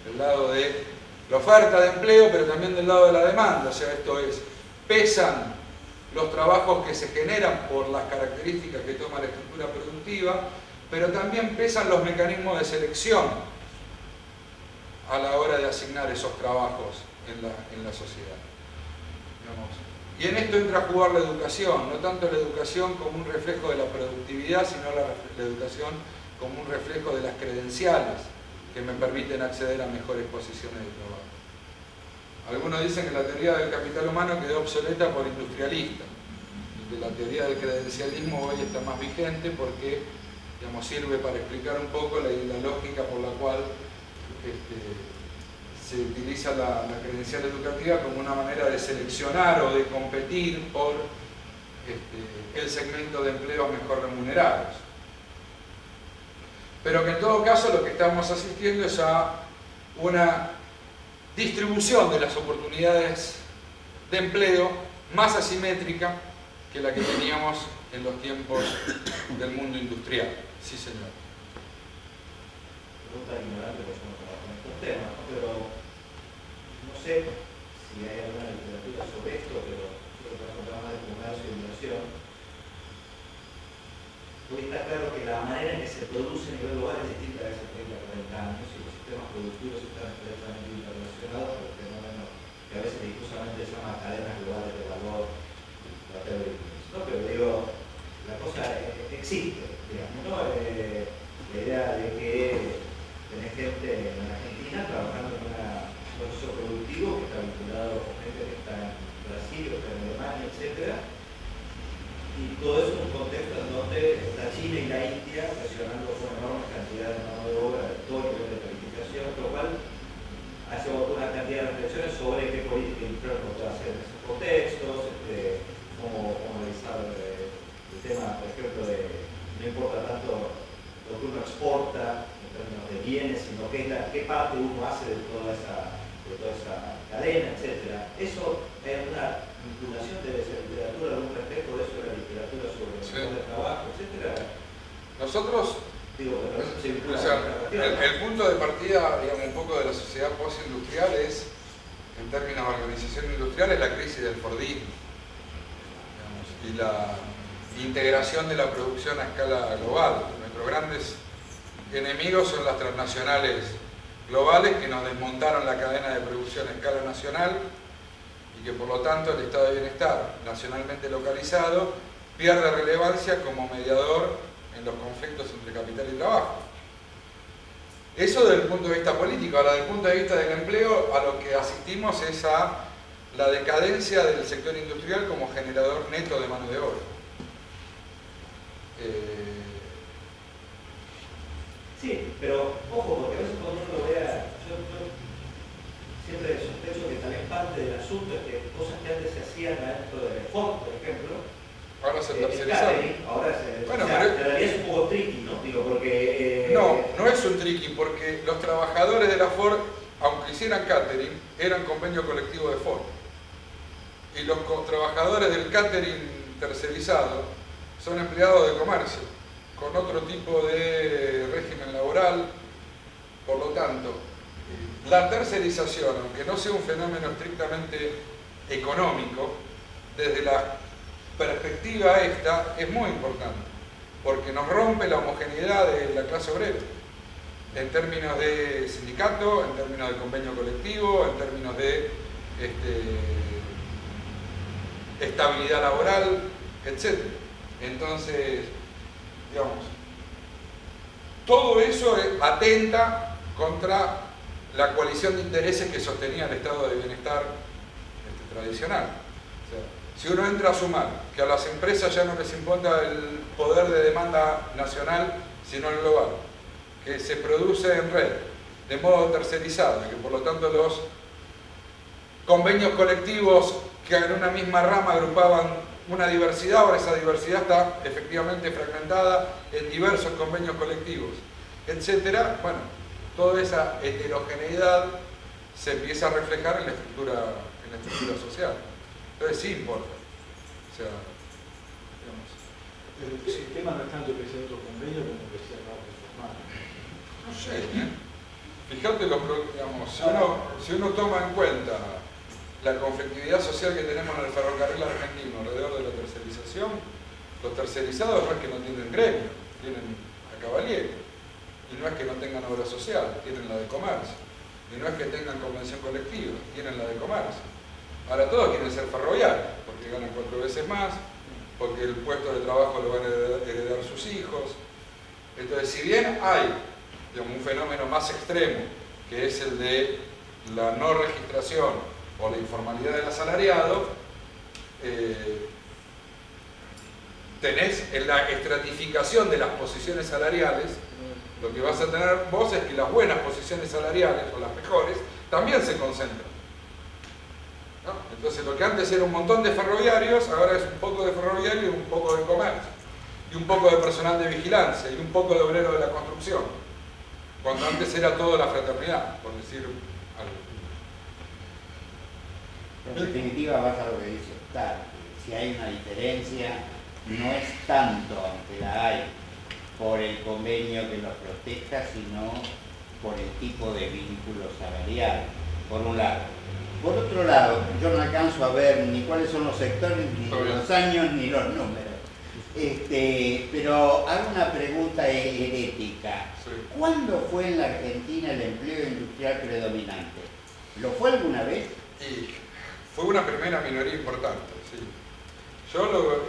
del lado de la oferta de empleo, pero también del lado de la demanda. O sea, esto es, pesan los trabajos que se generan por las características que toma la estructura productiva, pero también pesan los mecanismos de selección a la hora de asignar esos trabajos en la sociedad. Y en esto entra a jugar la educación, no tanto la educación como un reflejo de la productividad, sino la educación como un reflejo de las credenciales que me permiten acceder a mejores posiciones de trabajo. Algunos dicen que la teoría del capital humano quedó obsoleta por industrialista, y que la teoría del credencialismo hoy está más vigente porque, digamos, sirve para explicar un poco la lógica por la cual se utiliza la credencial educativa como una manera de seleccionar o de competir por el segmento de empleos mejor remunerados. Pero que en todo caso lo que estamos asistiendo es a una distribución de las oportunidades de empleo más asimétrica que la que teníamos en los tiempos del mundo industrial. Sí, señor. pregunta ignorante porque yo no trabajo en estos temas, ¿no? Pero no sé si hay alguna literatura sobre esto, pero yo trabajo en más de comercio y inversión. Hoy está claro que la manera en que se produce a nivel global es distinta a hace 30 o 40 años y los sistemas productivos están estrechamente interrelacionados por el fenómeno que a veces discursivamente se llama cadenas globales de valor, ¿no? Pero digo, la cosa existe, digamos, ¿no? La idea de que tenés gente en Argentina trabajando en un proceso productivo que está vinculado con gente que está en Brasil, que está en Alemania, etc. Y todo eso en un contexto en donde está China y la India presionando con enormes cantidades de mano de obra de todo nivel de calificación, lo cual hace una cantidad de reflexiones sobre qué política industrial se puede hacer en esos contextos, cómo analizar el tema, por ejemplo, de no importa tanto lo que uno exporta en términos de bienes, sino qué parte uno hace de toda esa cadena, etc. Eso es una vinculación de esa literatura, algún reflejo de eso de la literatura sobre el trabajo, etc. Nosotros, o sea, el punto de partida, digamos, un poco de la sociedad postindustrial es, en términos de organización industrial, es la crisis del Fordismo, digamos, y la integración de la producción a escala global. Nuestros grandes enemigos son las transnacionales globales que nos desmontaron la cadena de producción a escala nacional y que por lo tanto el estado de bienestar nacionalmente localizado pierde relevancia como mediador en los conflictos entre capital y trabajo. Eso desde el punto de vista político. Ahora, desde el punto de vista del empleo, a lo que asistimos es a la decadencia del sector industrial como generador neto de mano de obra. Sí, pero ojo, porque a veces cuando uno lo vea, yo siempre sospecho que también parte del asunto es que cosas que antes se hacían adentro de Ford, por ejemplo, ahora se tercerizaron. Ahora se, bueno, o sea, pero en realidad es un poco tricky, ¿no? Digo, porque... No es un tricky, porque los trabajadores de la Ford, aunque hicieran catering, eran convenio colectivo de Ford. Y los trabajadores del catering tercerizado son empleados de comercio, con otro tipo de régimen laboral. Por lo tanto, la tercerización, aunque no sea un fenómeno estrictamente económico, desde la perspectiva esta es muy importante, porque nos rompe la homogeneidad de la clase obrera, en términos de sindicato, en términos de convenio colectivo, en términos de estabilidad laboral, etc. Entonces, digamos, todo eso atenta contra la coalición de intereses que sostenía el estado de bienestar tradicional. O sea, si uno entra a sumar que a las empresas ya no les importa el poder de demanda nacional, sino el global, que se produce en red, de modo tercerizado, y que por lo tanto los convenios colectivos que en una misma rama agrupaban una diversidad, ahora esa diversidad está efectivamente fragmentada en diversos convenios colectivos, etcétera. Bueno, toda esa heterogeneidad se empieza a reflejar en la estructura social. Entonces sí importa. O sea, digamos, el sistema no es tanto que sea otro convenio como que sea trabajo formal. no sé, fíjate, digamos, si uno toma en cuenta la conflictividad social que tenemos en el ferrocarril argentino alrededor de la tercerización, los tercerizados no es que no tienen gremio, tienen a Cavalieri, y no es que no tengan obra social, tienen la de comercio, y no es que tengan convención colectiva, tienen la de comercio. Ahora todos quieren ser ferroviarios, porque ganan 4 veces más, porque el puesto de trabajo lo van a heredar sus hijos. Entonces, si bien hay, digamos, un fenómeno más extremo, que es el de la no registración o la informalidad del asalariado, tenés en la estratificación de las posiciones salariales, lo que vas a tener vos es que las buenas posiciones salariales, o las mejores, también se concentran, ¿no? Entonces lo que antes era un montón de ferroviarios, ahora es un poco de ferroviario y un poco de comercio, y un poco de personal de vigilancia, y un poco de obrero de la construcción, cuando antes era toda la fraternidad, por decir algo. En definitiva vas a lo que dice Octavio, si hay una diferencia, no es tanto, aunque la hay, por el convenio que los proteja, sino por el tipo de vínculo salarial, por un lado. Por otro lado, yo no alcanzo a ver ni cuáles son los sectores, ni los años, ni los números. Pero hago una pregunta herética. Sí. ¿Cuándo fue en la Argentina el empleo industrial predominante? ¿Lo fue alguna vez? Y fue una primera minoría importante, sí.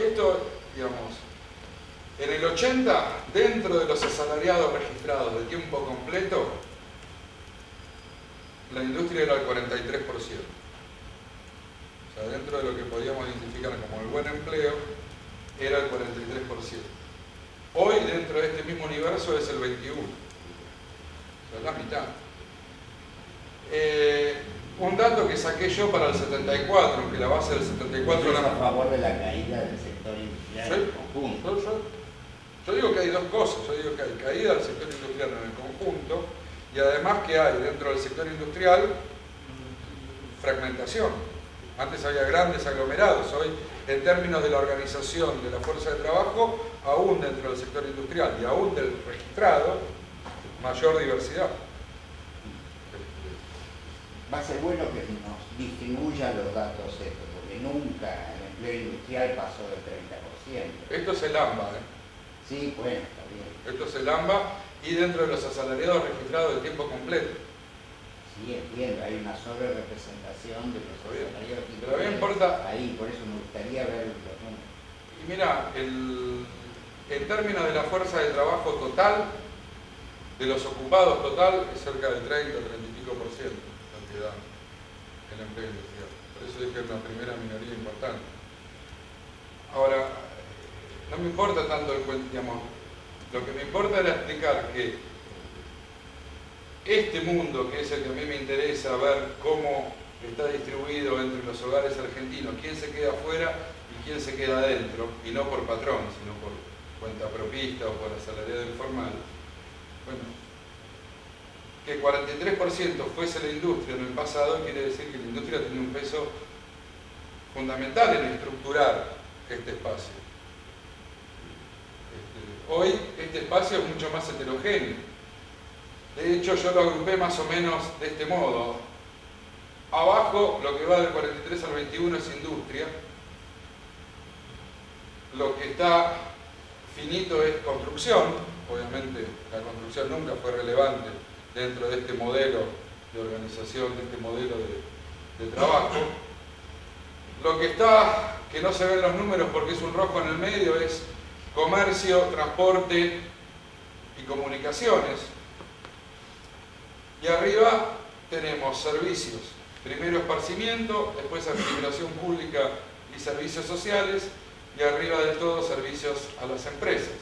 Esto, digamos, en el 80, dentro de los asalariados registrados de tiempo completo, la industria era el 43%. O sea, dentro de lo que podíamos identificar como el buen empleo, era el 43%. Hoy, dentro de este mismo universo, es el 21%. O sea, la mitad. Un dato que saqué yo para el 74, aunque la base del 74 ¿Estás era... a favor de la caída del sector industrial en conjunto? Yo digo que hay dos cosas. Yo digo que hay caída del sector industrial en el conjunto y además que hay dentro del sector industrial fragmentación. Antes había grandes aglomerados. Hoy, en términos de la organización de la fuerza de trabajo, aún dentro del sector industrial y aún del registrado, mayor diversidad. Va a ser bueno que nos distribuyan los datos estos, porque nunca el empleo industrial pasó del 30%. Esto es el AMBA, ¿eh? Sí, bueno, está bien. Esto es el AMBA y dentro de los asalariados registrados de tiempo completo. Sí, entiendo, hay una sobrerepresentación de los asalariados Pero a mí me importa... ahí, por eso me gustaría ver los números. Y mira, en términos de la fuerza de trabajo total, de los ocupados total, es cerca del 30, 30 y pico por ciento cantidad el empleo industrial. Por eso dije que es una primera minoría importante. Ahora, no me importa tanto digamos, lo que me importa era explicar que este mundo, que es el que a mí me interesa ver cómo está distribuido entre los hogares argentinos, quién se queda afuera y quién se queda adentro, y no por patrón, sino por cuenta propista o por asalariado informal. Bueno, que 43% fuese la industria en el pasado quiere decir que la industria tiene un peso fundamental en estructurar este espacio. Hoy este espacio es mucho más heterogéneo. De hecho, yo lo agrupé más o menos de este modo. Abajo, lo que va del 43 al 21 es industria. Lo que está finito es construcción. Obviamente, la construcción nunca fue relevante dentro de este modelo de organización, de este modelo de trabajo. Lo que está, que no se ven los números porque es un rojo en el medio, es comercio, transporte y comunicaciones. Y arriba tenemos servicios. Primero esparcimiento, después administración pública y servicios sociales, y arriba de todo servicios a las empresas,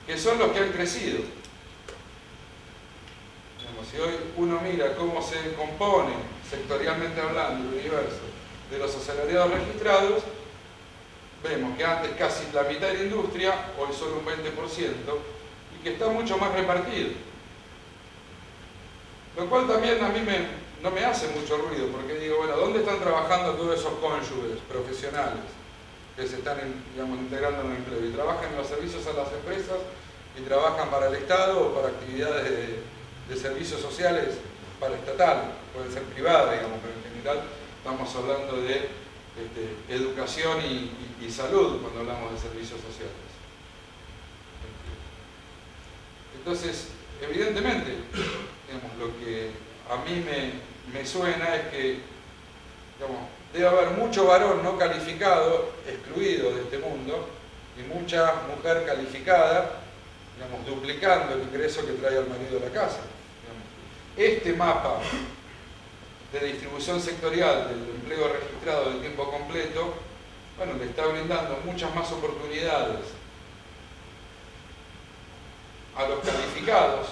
que son los que han crecido. Si hoy uno mira cómo se compone, sectorialmente hablando, el universo de los asalariados registrados, vemos que antes casi la mitad de la industria, hoy solo un 20%, y que está mucho más repartido. Lo cual también a mí no me hace mucho ruido, porque digo, bueno, ¿dónde están trabajando todos esos cónyuges profesionales que se están, digamos, integrando en el empleo? Y trabajan en los servicios a las empresas, y trabajan para el Estado o para actividades de servicios sociales para estatal, pueden ser privadas, digamos, pero en general estamos hablando de educación y salud cuando hablamos de servicios sociales. Entonces, evidentemente, digamos, lo que a mí me suena es que, digamos, debe haber mucho varón no calificado, excluido de este mundo, y mucha mujer calificada, digamos, duplicando el ingreso que trae al marido a la casa. Este mapa de distribución sectorial del empleo registrado de tiempo completo, bueno, le está brindando muchas más oportunidades a los calificados,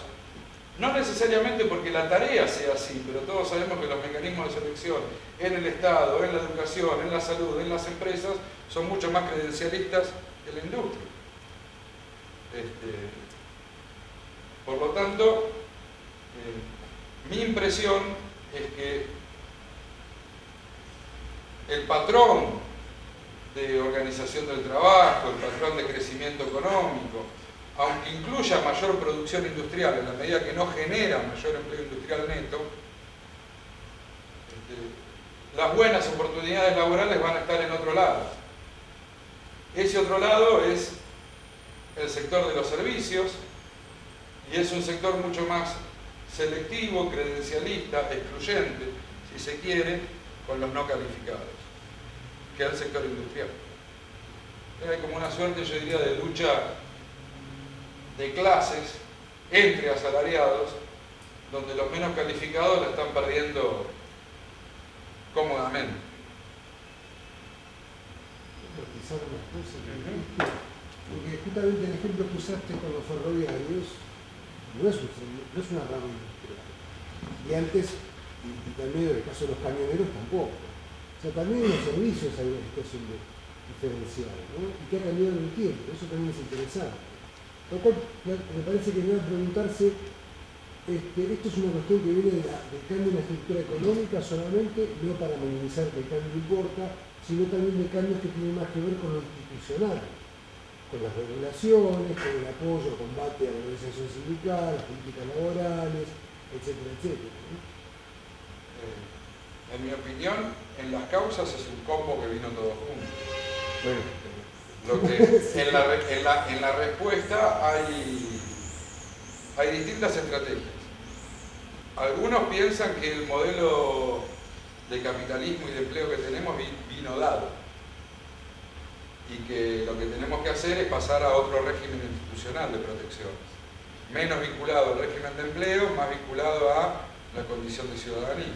no necesariamente porque la tarea sea así, pero todos sabemos que los mecanismos de selección en el Estado, en la educación, en la salud, en las empresas, son mucho más credencialistas que la industria. Por lo tanto, mi impresión es que el patrón de organización del trabajo, el patrón de crecimiento económico, aunque incluya mayor producción industrial, en la medida que no genera mayor empleo industrial neto, las buenas oportunidades laborales van a estar en otro lado. Ese otro lado es el sector de los servicios, y es un sector mucho más selectivo, credencialista, excluyente, si se quiere, con los no calificados, que es el sector industrial. Hay como una suerte, yo diría, de lucha de clases entre asalariados, donde los menos calificados la están perdiendo cómodamente. Porque justamente el ejemplo que usaste con los ferroviarios no es una rama industrial. Y antes, y también en el caso de los camioneros tampoco. O sea, también en los servicios hay una situación diferencial, ¿no? Y que ha cambiado en el tiempo, eso también es interesante. Lo cual me parece que debe preguntarse, esto es una cuestión que viene del cambio en la estructura económica solamente, no para minimizar que el cambio importa, sino también de cambios que tienen más que ver con lo institucional, con las regulaciones, con el apoyo, combate a la organización sindical, las políticas laborales, etcétera, etcétera, ¿no? En mi opinión, en las causas es un combo que vino todo junto. Bueno. Lo que en la respuesta hay distintas estrategias. Algunos piensan que el modelo de capitalismo y de empleo que tenemos vino dado, y que lo que tenemos que hacer es pasar a otro régimen institucional de protección, menos vinculado al régimen de empleo, más vinculado a la condición de ciudadanía.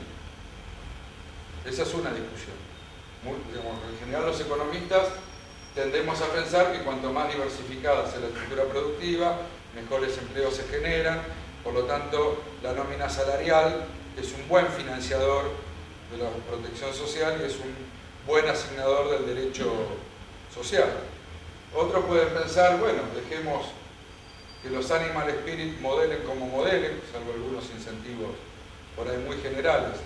Esa es una discusión. En general los economistas tendemos a pensar que cuanto más diversificada sea la estructura productiva, mejores empleos se generan, por lo tanto la nómina salarial es un buen financiador de la protección social y es un buen asignador del derecho social. Otros pueden pensar, bueno, dejemos que los animal spirit modelen como modelen, salvo algunos incentivos por ahí muy generales,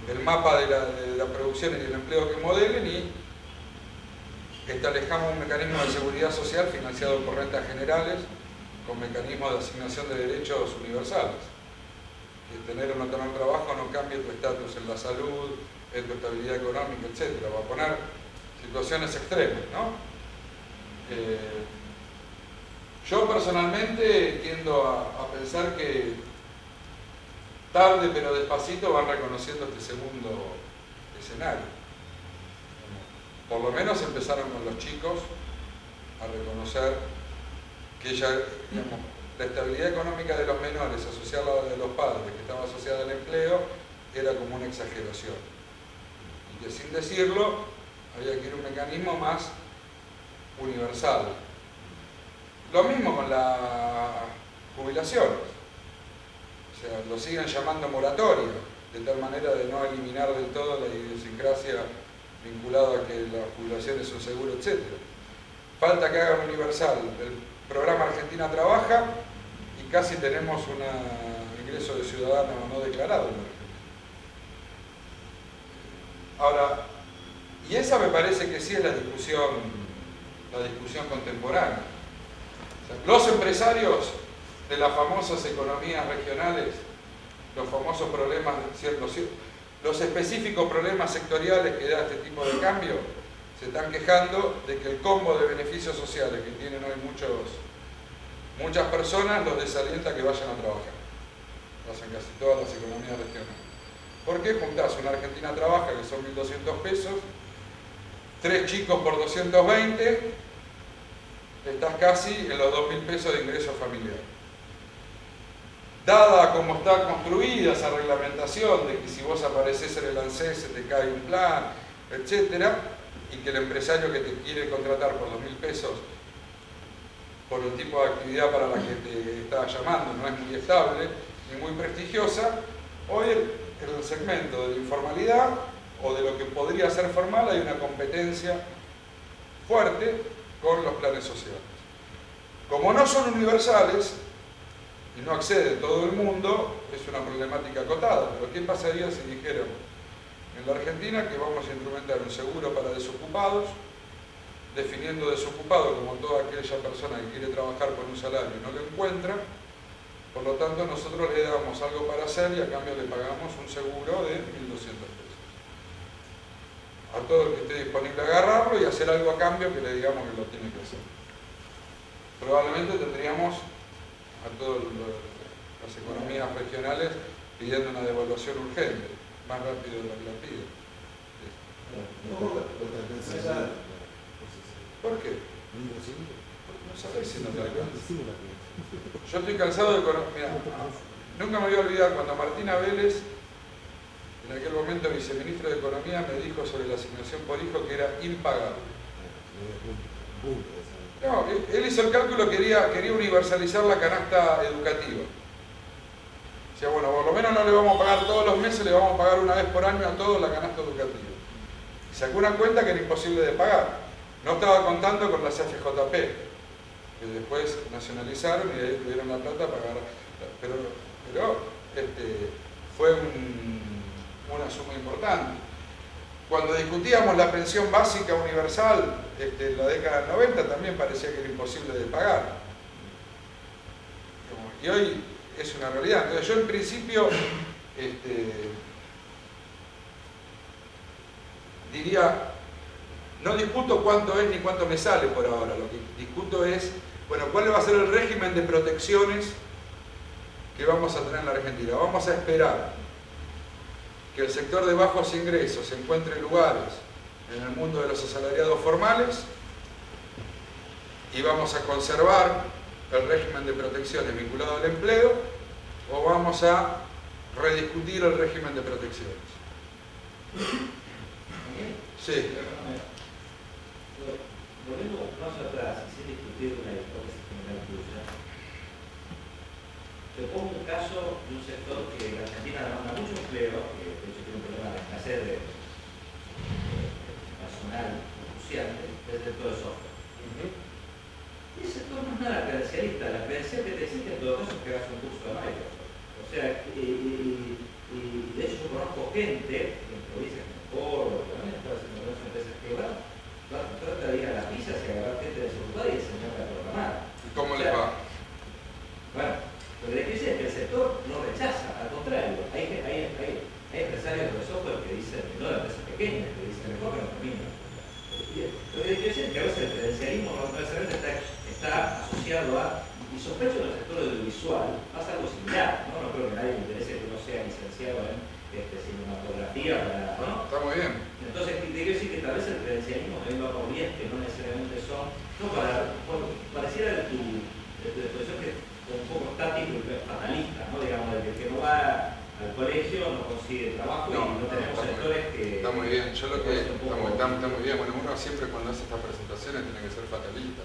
el mapa de la producción y el empleo que modelen, y establecamos un mecanismo de seguridad social financiado por rentas generales con mecanismos de asignación de derechos universales. Que tener o no tener trabajo no cambie tu estatus en la salud, en tu estabilidad económica, etc. Va a poner situaciones extremas, ¿no? Yo personalmente tiendo a pensar que tarde pero despacito van reconociendo este segundo escenario. Por lo menos empezaron con los chicos a reconocer que ya, digamos, la estabilidad económica de los menores asociada a la de los padres, que estaba asociada al empleo, era como una exageración. Y que sin decirlo, había que ir a un mecanismo más universal. Lo mismo con las jubilaciones. O sea, lo siguen llamando moratorio, de tal manera de no eliminar del todo la idiosincrasia vinculada a que la jubilación es un seguro, etc. Falta que hagan universal. El programa Argentina Trabaja y casi tenemos un ingreso de ciudadano no declarado en Argentina. Ahora, y esa me parece que sí es la discusión contemporánea. O sea, los empresarios de las famosas economías regionales, los famosos problemas, los específicos problemas sectoriales que da este tipo de cambio, se están quejando de que el combo de beneficios sociales que tienen hoy muchas personas los desalienta que vayan a trabajar. Lo hacen casi todas las economías regionales. ¿Por qué? Juntás una Argentina Trabaja, que son 1.200 pesos, 3 chicos por 220, estás casi en los 2.000 pesos de ingreso familiar. Dada como está construida esa reglamentación de que si vos apareces en el ANSES se te cae un plan, etcétera, y que el empresario que te quiere contratar por 2.000 pesos por un tipo de actividad para la que te está llamando no es muy estable ni muy prestigiosa, hoy en el segmento de la informalidad o de lo que podría ser formal hay una competencia fuerte con los planes sociales. Como no son universales y no accede todo el mundo, es una problemática acotada. Pero ¿qué pasaría si dijéramos en la Argentina que vamos a instrumentar un seguro para desocupados definiendo desocupado como toda aquella persona que quiere trabajar por un salario y no lo encuentra. Por lo tanto, nosotros le damos algo para hacer y a cambio le pagamos un seguro de 1.200 pesos. A todo el que esté disponible a agarrarlo y hacer algo a cambio que le digamos que lo tiene que hacer. Probablemente tendríamos a todas las economías regionales pidiendo una devaluación urgente, más rápido de lo que la piden. ¿Por qué? No sabés si no te alcanza. Yo estoy cansado de economía. Nunca me voy a olvidar cuando Martina Vélez, en aquel momento viceministro de Economía, me dijo sobre la asignación por hijo que era impagable. No, él hizo el cálculo, quería universalizar la canasta educativa. O sea, bueno, por lo menos no le vamos a pagar todos los meses, le vamos a pagar una vez por año a todos la canasta educativa. Y sacó una cuenta que era imposible de pagar. No estaba contando con las FJP, que después nacionalizaron y ahí tuvieron la plata para pagar. Pero fue una suma importante. Cuando discutíamos la pensión básica universal en la década del 90 también parecía que era imposible de pagar. Y hoy es una realidad. Entonces yo en principio diría, no discuto cuánto es ni cuánto me sale por ahora, lo que discuto es, bueno, cuál va a ser el régimen de protecciones que vamos a tener en la Argentina. Vamos a esperar que el sector de bajos ingresos encuentre lugares en el mundo de los asalariados formales y vamos a conservar el régimen de protecciones vinculado al empleo, o vamos a rediscutir el régimen de protecciones. Sí. Volviendo un paso atrás, sin discutir una hipótesis general tuya, te pongo un caso de un sector que en Argentina demanda mucho empleo, que de hecho tiene un problema de escasez de personal acuciante, es el sector de software. Y ese sector no es nada credencialista, la credencial que te exige en todo caso es que hagas un curso de Microsoft. O sea, y de hecho yo conozco gente en provincias como Córdoba, que también está haciendo empresas que trata de ir a las villas y agarrar gente desocupada y enseñarle a programar. ¿Y cómo les va? Bueno, lo que les quiero decir es que el sector no rechaza, al contrario, hay empresarios de software que dicen, no de empresas pequeñas, que dicen mejor que no termina. Lo que les quiero decir es que a veces el credencialismo no necesariamente está asociado a, y sospecho en el sector audiovisual, pasa algo similar, ¿no? No creo que nadie le interese que uno sea licenciado en cinematografía para, ¿no? Está muy bien. Entonces, te quiero decir que tal vez el credencialismo también va por vías que no necesariamente son, no para, pareciera tu expresión que es un poco estático y fatalista, ¿no? Digamos, el que no va al colegio no consigue trabajo y no tenemos sectores que... Está muy bien, yo lo que... Está muy bien, bueno, uno siempre cuando hace estas presentaciones tiene que ser fatalista.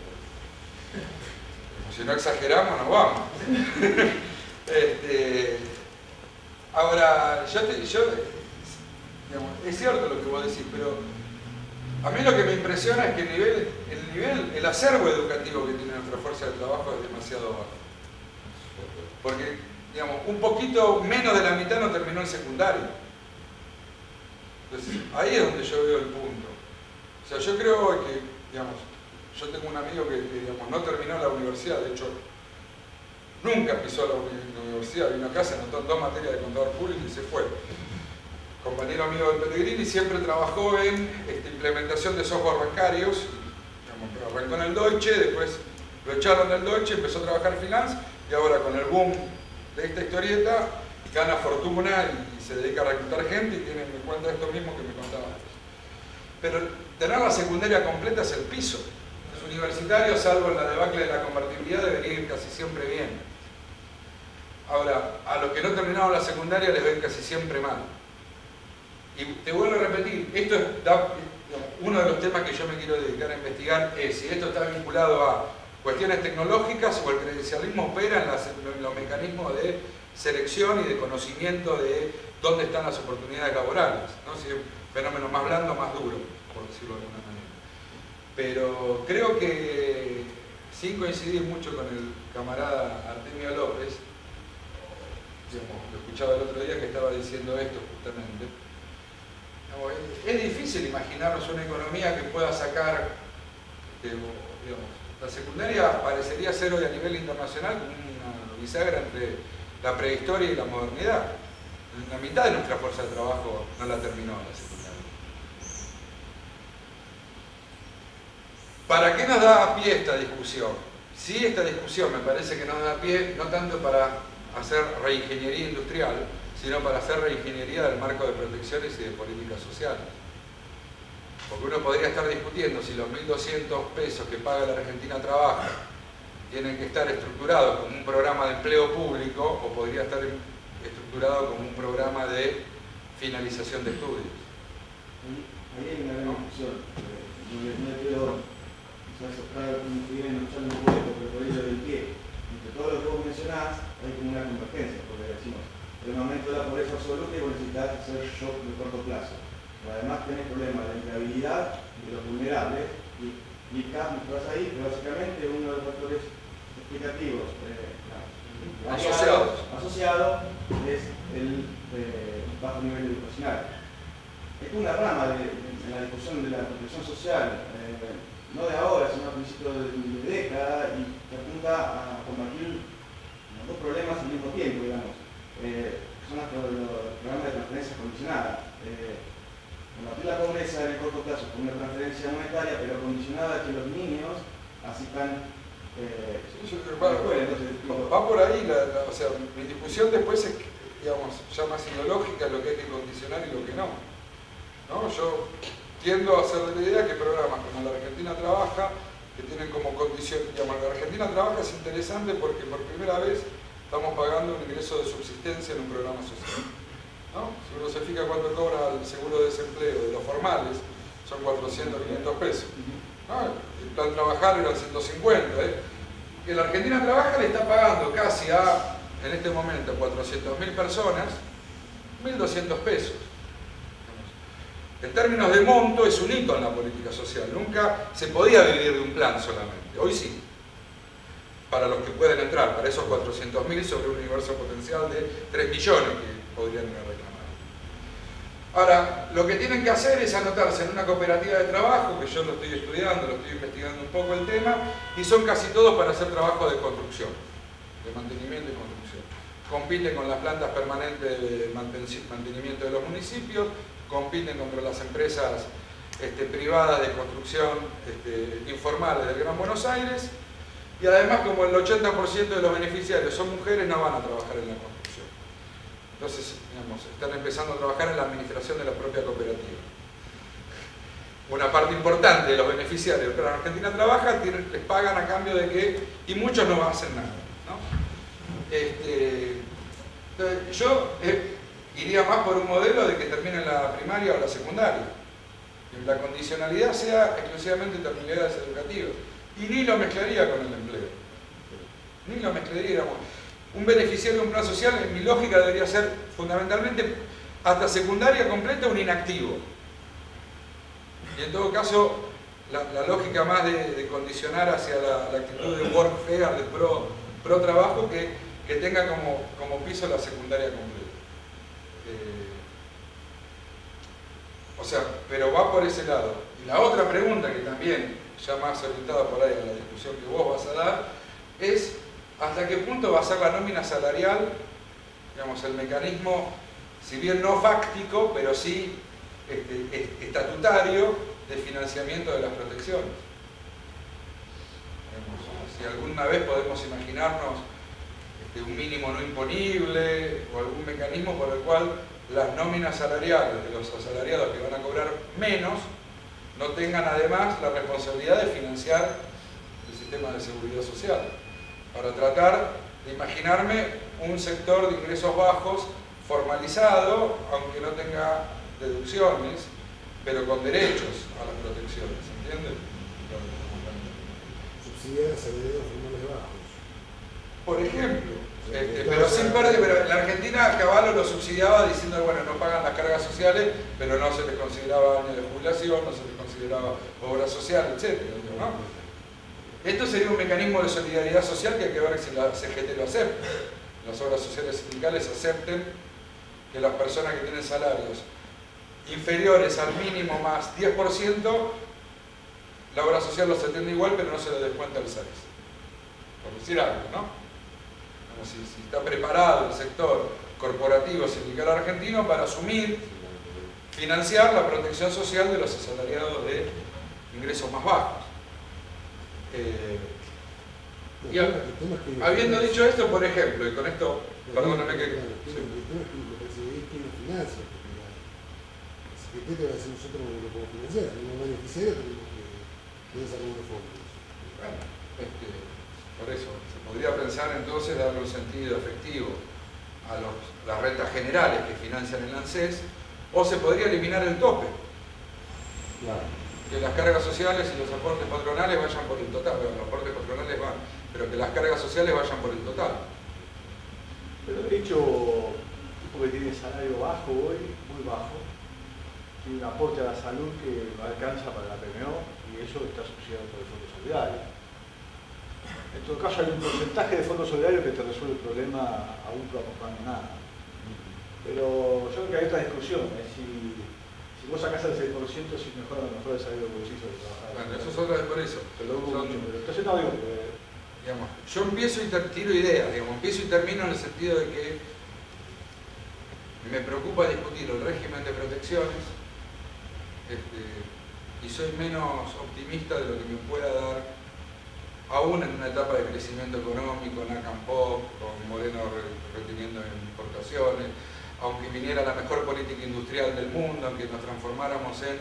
Si no exageramos, nos vamos. Ahora, digamos, es cierto lo que vos decís, pero a mí lo que me impresiona es que el acervo educativo que tiene nuestra fuerza de trabajo es demasiado bajo. Porque, digamos, un poquito menos de la mitad no terminó el secundario. Entonces, ahí es donde yo veo el punto. O sea, yo creo que, digamos, yo tengo un amigo que digamos, no terminó la universidad, de hecho, nunca pisó la universidad, vino a casa, anotó 2 materias de contador público y se fue. Compañero amigo del Pellegrini, siempre trabajó en implementación de software bancarios, digamos, arrancó en el Deutsche, después lo echaron del Deutsche, empezó a trabajar freelance y ahora con el boom de esta historieta gana fortuna y se dedica a reclutar gente y me cuenta esto mismo que me contaba antes. Pero tener la secundaria completa es el piso. Los universitarios, salvo en la debacle de la convertibilidad, deberían ir casi siempre bien. Ahora, a los que no terminaron la secundaria les ven casi siempre mal. Y te vuelvo a repetir, esto es uno de los temas que yo me quiero dedicar a investigar es si esto está vinculado a cuestiones tecnológicas o el credencialismo opera en los mecanismos de selección y de conocimiento de dónde están las oportunidades laborales, ¿no? Si es un fenómeno más blando, más duro, por decirlo de alguna manera. Pero creo que, sin coincidir mucho con el camarada Artemio López, lo escuchaba el otro día que estaba diciendo esto justamente, es difícil imaginarnos una economía que pueda sacar digamos, la secundaria parecería ser hoy a nivel internacional como una bisagra entre la prehistoria y la modernidad. La mitad de nuestra fuerza de trabajo no la terminó la secundaria. ¿Para qué nos da pie esta discusión? Sí, esta discusión me parece que nos da pie no tanto para hacer reingeniería industrial, sino para hacer reingeniería del marco de protecciones y de políticas sociales. Porque uno podría estar discutiendo si los 1.200 pesos que paga la Argentina Trabaja tienen que estar estructurados como un programa de empleo público o podría estar estructurado como un programa de finalización de estudios. Ahí hay una gran discusión. No le quiero aceptar como que vienen luchando un poco, pero por ello del pie. Entre todo lo que vos mencionás, hay como una convergencia, porque decimos, en el momento de la pobreza absoluta y vos necesitas hacer shock de corto plazo. Pero además tenés problemas de empleabilidad de los vulnerables y acá mostrás ahí que básicamente uno de los factores explicativos asociado es el bajo nivel educacional. Es una rama en la discusión de la protección social, no de ahora, sino a principios de década, y que apunta a combatir los dos problemas al mismo tiempo, digamos. Son los programas de transferencia condicionada. Combatir la pobreza en el corto plazo con una transferencia monetaria, pero condicionada a que los niños asistan va por ahí, o sea, mi discusión después es, digamos, ya más ideológica, lo que hay que condicionar y lo que no. Yo tiendo a hacer de la idea que programas como la Argentina Trabaja, que tienen como condición, digamos, la Argentina Trabaja es interesante porque por primera vez estamos pagando un ingreso de subsistencia en un programa social. Si uno se fija cuánto cobra el seguro de desempleo de los formales, son 400, 500 pesos. El plan Trabajar era 150. La Argentina Trabaja le está pagando casi en este momento, 400.000 personas, 1.200 pesos. En términos de monto es un hito en la política social. Nunca se podía vivir de un plan solamente. Hoy sí. Para los que pueden entrar, para esos 400.000 sobre un universo potencial de 3 millones que podrían ir a reclamar. Ahora, lo que tienen que hacer es anotarse en una cooperativa de trabajo, que yo lo estoy estudiando, lo estoy investigando un poco el tema, y son casi todos para hacer trabajo de construcción, de mantenimiento y construcción. Compiten con las plantas permanentes de mantenimiento de los municipios, compiten contra las empresas privadas de construcción informales del Gran Buenos Aires, y además como el 80% de los beneficiarios son mujeres, no van a trabajar en la construcción. Entonces, digamos, están empezando a trabajar en la administración de la propia cooperativa. Una parte importante de los beneficiarios que la Argentina Trabaja les pagan a cambio de que, y muchos no hacen nada, Entonces, yo iría más por un modelo de que termine la primaria o la secundaria. Que la condicionalidad sea exclusivamente terminalidades educativas. Y ni lo mezclaría con el empleo. Ni lo mezclaría, digamos. Un beneficiario de un plan social, en mi lógica, debería ser fundamentalmente hasta secundaria completa un inactivo. Y en todo caso, la lógica más de condicionar hacia la actitud de workfare, de pro trabajo, que tenga como piso la secundaria completa. O sea, pero va por ese lado. Y la otra pregunta que también, ya más orientada por ahí a la discusión que vos vas a dar, es hasta qué punto va a ser la nómina salarial, digamos, el mecanismo, si bien no fáctico, pero sí estatutario de financiamiento de las protecciones. Si alguna vez podemos imaginarnos un mínimo no imponible o algún mecanismo por el cual las nóminas salariales de los asalariados que van a cobrar menos no tengan además la responsabilidad de financiar el sistema de seguridad social, para tratar de imaginarme un sector de ingresos bajos formalizado, aunque no tenga deducciones, pero con derechos a las protecciones, ¿entienden? Subsidiar a salarios formales bajos. Por ejemplo, pero sin perder, pero en la Argentina Cavallo lo subsidiaba diciendo, bueno, no pagan las cargas sociales, pero no se les consideraba año de jubilación, no se les consideraba obra social, etc. ¿no? Esto sería un mecanismo de solidaridad social que hay que ver si la CGT lo acepta. Las obras sociales sindicales acepten que las personas que tienen salarios inferiores al mínimo más 10% la obra social los atiende igual, pero no se le descuenta el SAIS. Por decir algo, ¿no? Como si está preparado el sector corporativo sindical argentino para asumir, financiar la protección social de los asalariados de ingresos más bajos. Y habiendo dicho esto, por ejemplo, y con esto, perdóname que... El tema es que me parece que es quien lo financia, porque la CGT te va a decir nosotros no lo podemos financiar, si no beneficiario tenemos que sacar unos fondos. Bueno, por eso, se podría pensar entonces darle un sentido efectivo a las rentas generales que financian el ANSES, o se podría eliminar el tope. Claro. Que las cargas sociales y los aportes patronales vayan por el total. Bueno, los aportes patronales van, pero que las cargas sociales vayan por el total. Pero de hecho, un tipo que tiene salario bajo hoy, muy bajo, tiene un aporte a la salud que no alcanza para la PMO y eso está subsidiado por el Fondo Solidario. En todo caso hay un porcentaje de Fondo Solidario que te resuelve el problema aún no aportando nada. Pero yo creo que hay otra discusión, es si vos sacás el 6%, si mejora o no mejora el salario del bolsillo de trabajar. Bueno, eso es otra vez por eso. Pero entonces no digo que... Digamos, yo empiezo y tiro ideas, digamos, empiezo y termino en el sentido de que me preocupa discutir el régimen de protecciones y soy menos optimista de lo que me pueda dar, aún en una etapa de crecimiento económico, en ACAMPOP, con Moreno reteniendo importaciones, aunque viniera la mejor política industrial del mundo, aunque nos transformáramos en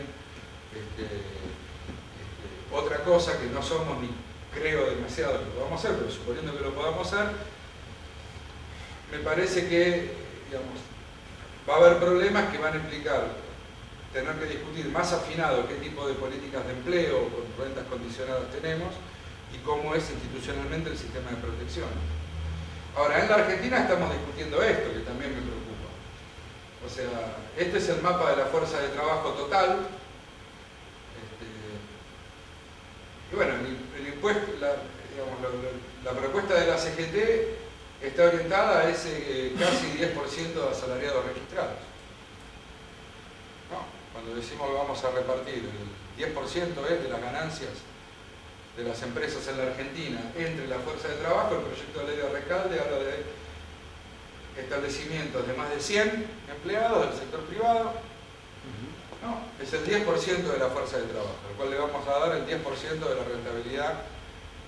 otra cosa que no somos ni creo demasiado que lo podamos hacer, pero suponiendo que lo podamos hacer, me parece que, digamos, va a haber problemas que van a implicar tener que discutir más afinado qué tipo de políticas de empleo con rentas condicionadas tenemos y cómo es institucionalmente el sistema de protección. Ahora, en la Argentina estamos discutiendo esto, que también me preocupa. O sea, este es el mapa de la fuerza de trabajo total. Y bueno, el impuesto, la propuesta de la CGT está orientada a ese casi 10% de asalariados registrados. No, cuando decimos que vamos a repartir el 10% de las ganancias de las empresas en la Argentina entre la fuerza de trabajo, el proyecto de ley de Recalde habla de establecimientos de más de 100 empleados del sector privado. No, es el 10% de la fuerza de trabajo, al cual le vamos a dar el 10% de la rentabilidad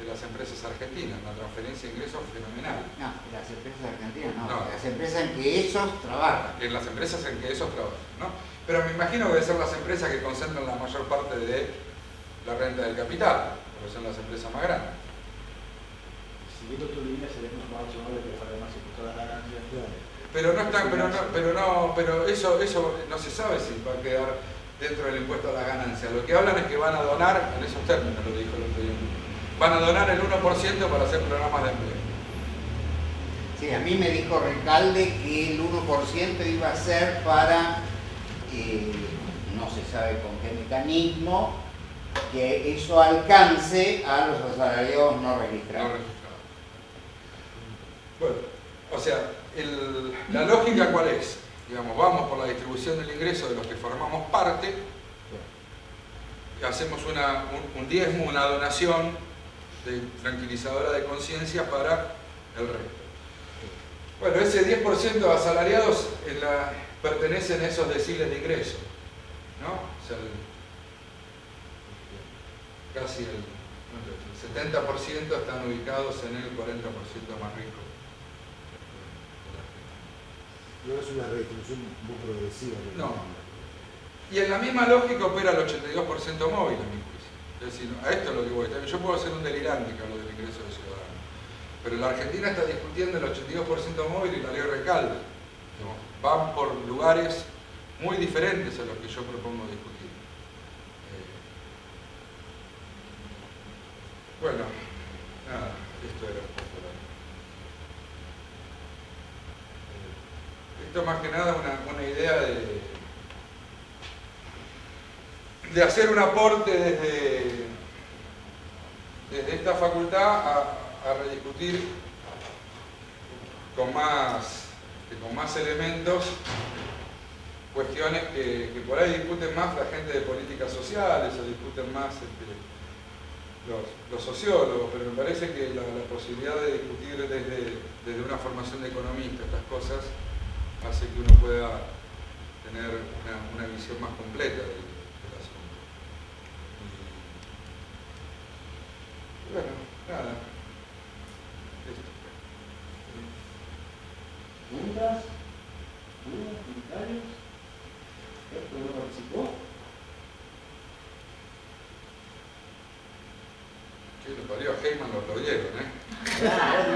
de las empresas argentinas, una transferencia de ingresos fenomenal. No, las empresas argentinas no, No. las empresas en que ellos trabajan. En las empresas en que esos trabajan, ¿no? Pero me imagino que deben ser las empresas que concentran la mayor parte de la renta del capital, porque son las empresas más grandes. Siguiendo tu línea sería mucho más razonable que fuera más impuesto a las ganancias. Pero no están, pero eso no se sabe si va a quedar dentro del impuesto a las ganancias. Lo que hablan es que van a donar, en esos términos lo dijo el otro día, van a donar el 1% para hacer programas de empleo. Sí, a mí me dijo Recalde que el 1% iba a ser para, no se sabe con qué mecanismo, que eso alcance a los asalariados no registrados. Bueno, o sea, la lógica ¿cuál es? Digamos, vamos por la distribución del ingreso de los que formamos parte, y hacemos un diezmo, una donación tranquilizadora de conciencia para el resto. Bueno, ese 10% de asalariados pertenecen a esos deciles de ingreso, ¿no? O sea, casi el 70% están ubicados en el 40% más rico. No es una redistribución muy progresiva. No. Y en la misma lógica opera el 82% móvil, a mi juicio. Es decir, a esto es lo que voy. Yo puedo ser un delirante que hablo del ingreso de ciudadanos. Pero la Argentina está discutiendo el 82% móvil y la ley Recalde. Van por lugares muy diferentes a los que yo propongo discutir. Bueno, nada, esto era un poco esto más que nada una idea de hacer un aporte desde esta facultad a rediscutir con más elementos cuestiones que por ahí discuten más la gente de políticas sociales o discuten más los sociólogos, pero me parece que la posibilidad de discutir desde una formación de economista estas cosas hace que uno pueda tener una visión más completa del asunto. Y bueno, nada. Listo. ¿Preguntas? ¿Dudas? ¿Comentarios? ¿Esto no participó? Que lo parió a Heyman, lo aplaudieron, ¿eh? Claro,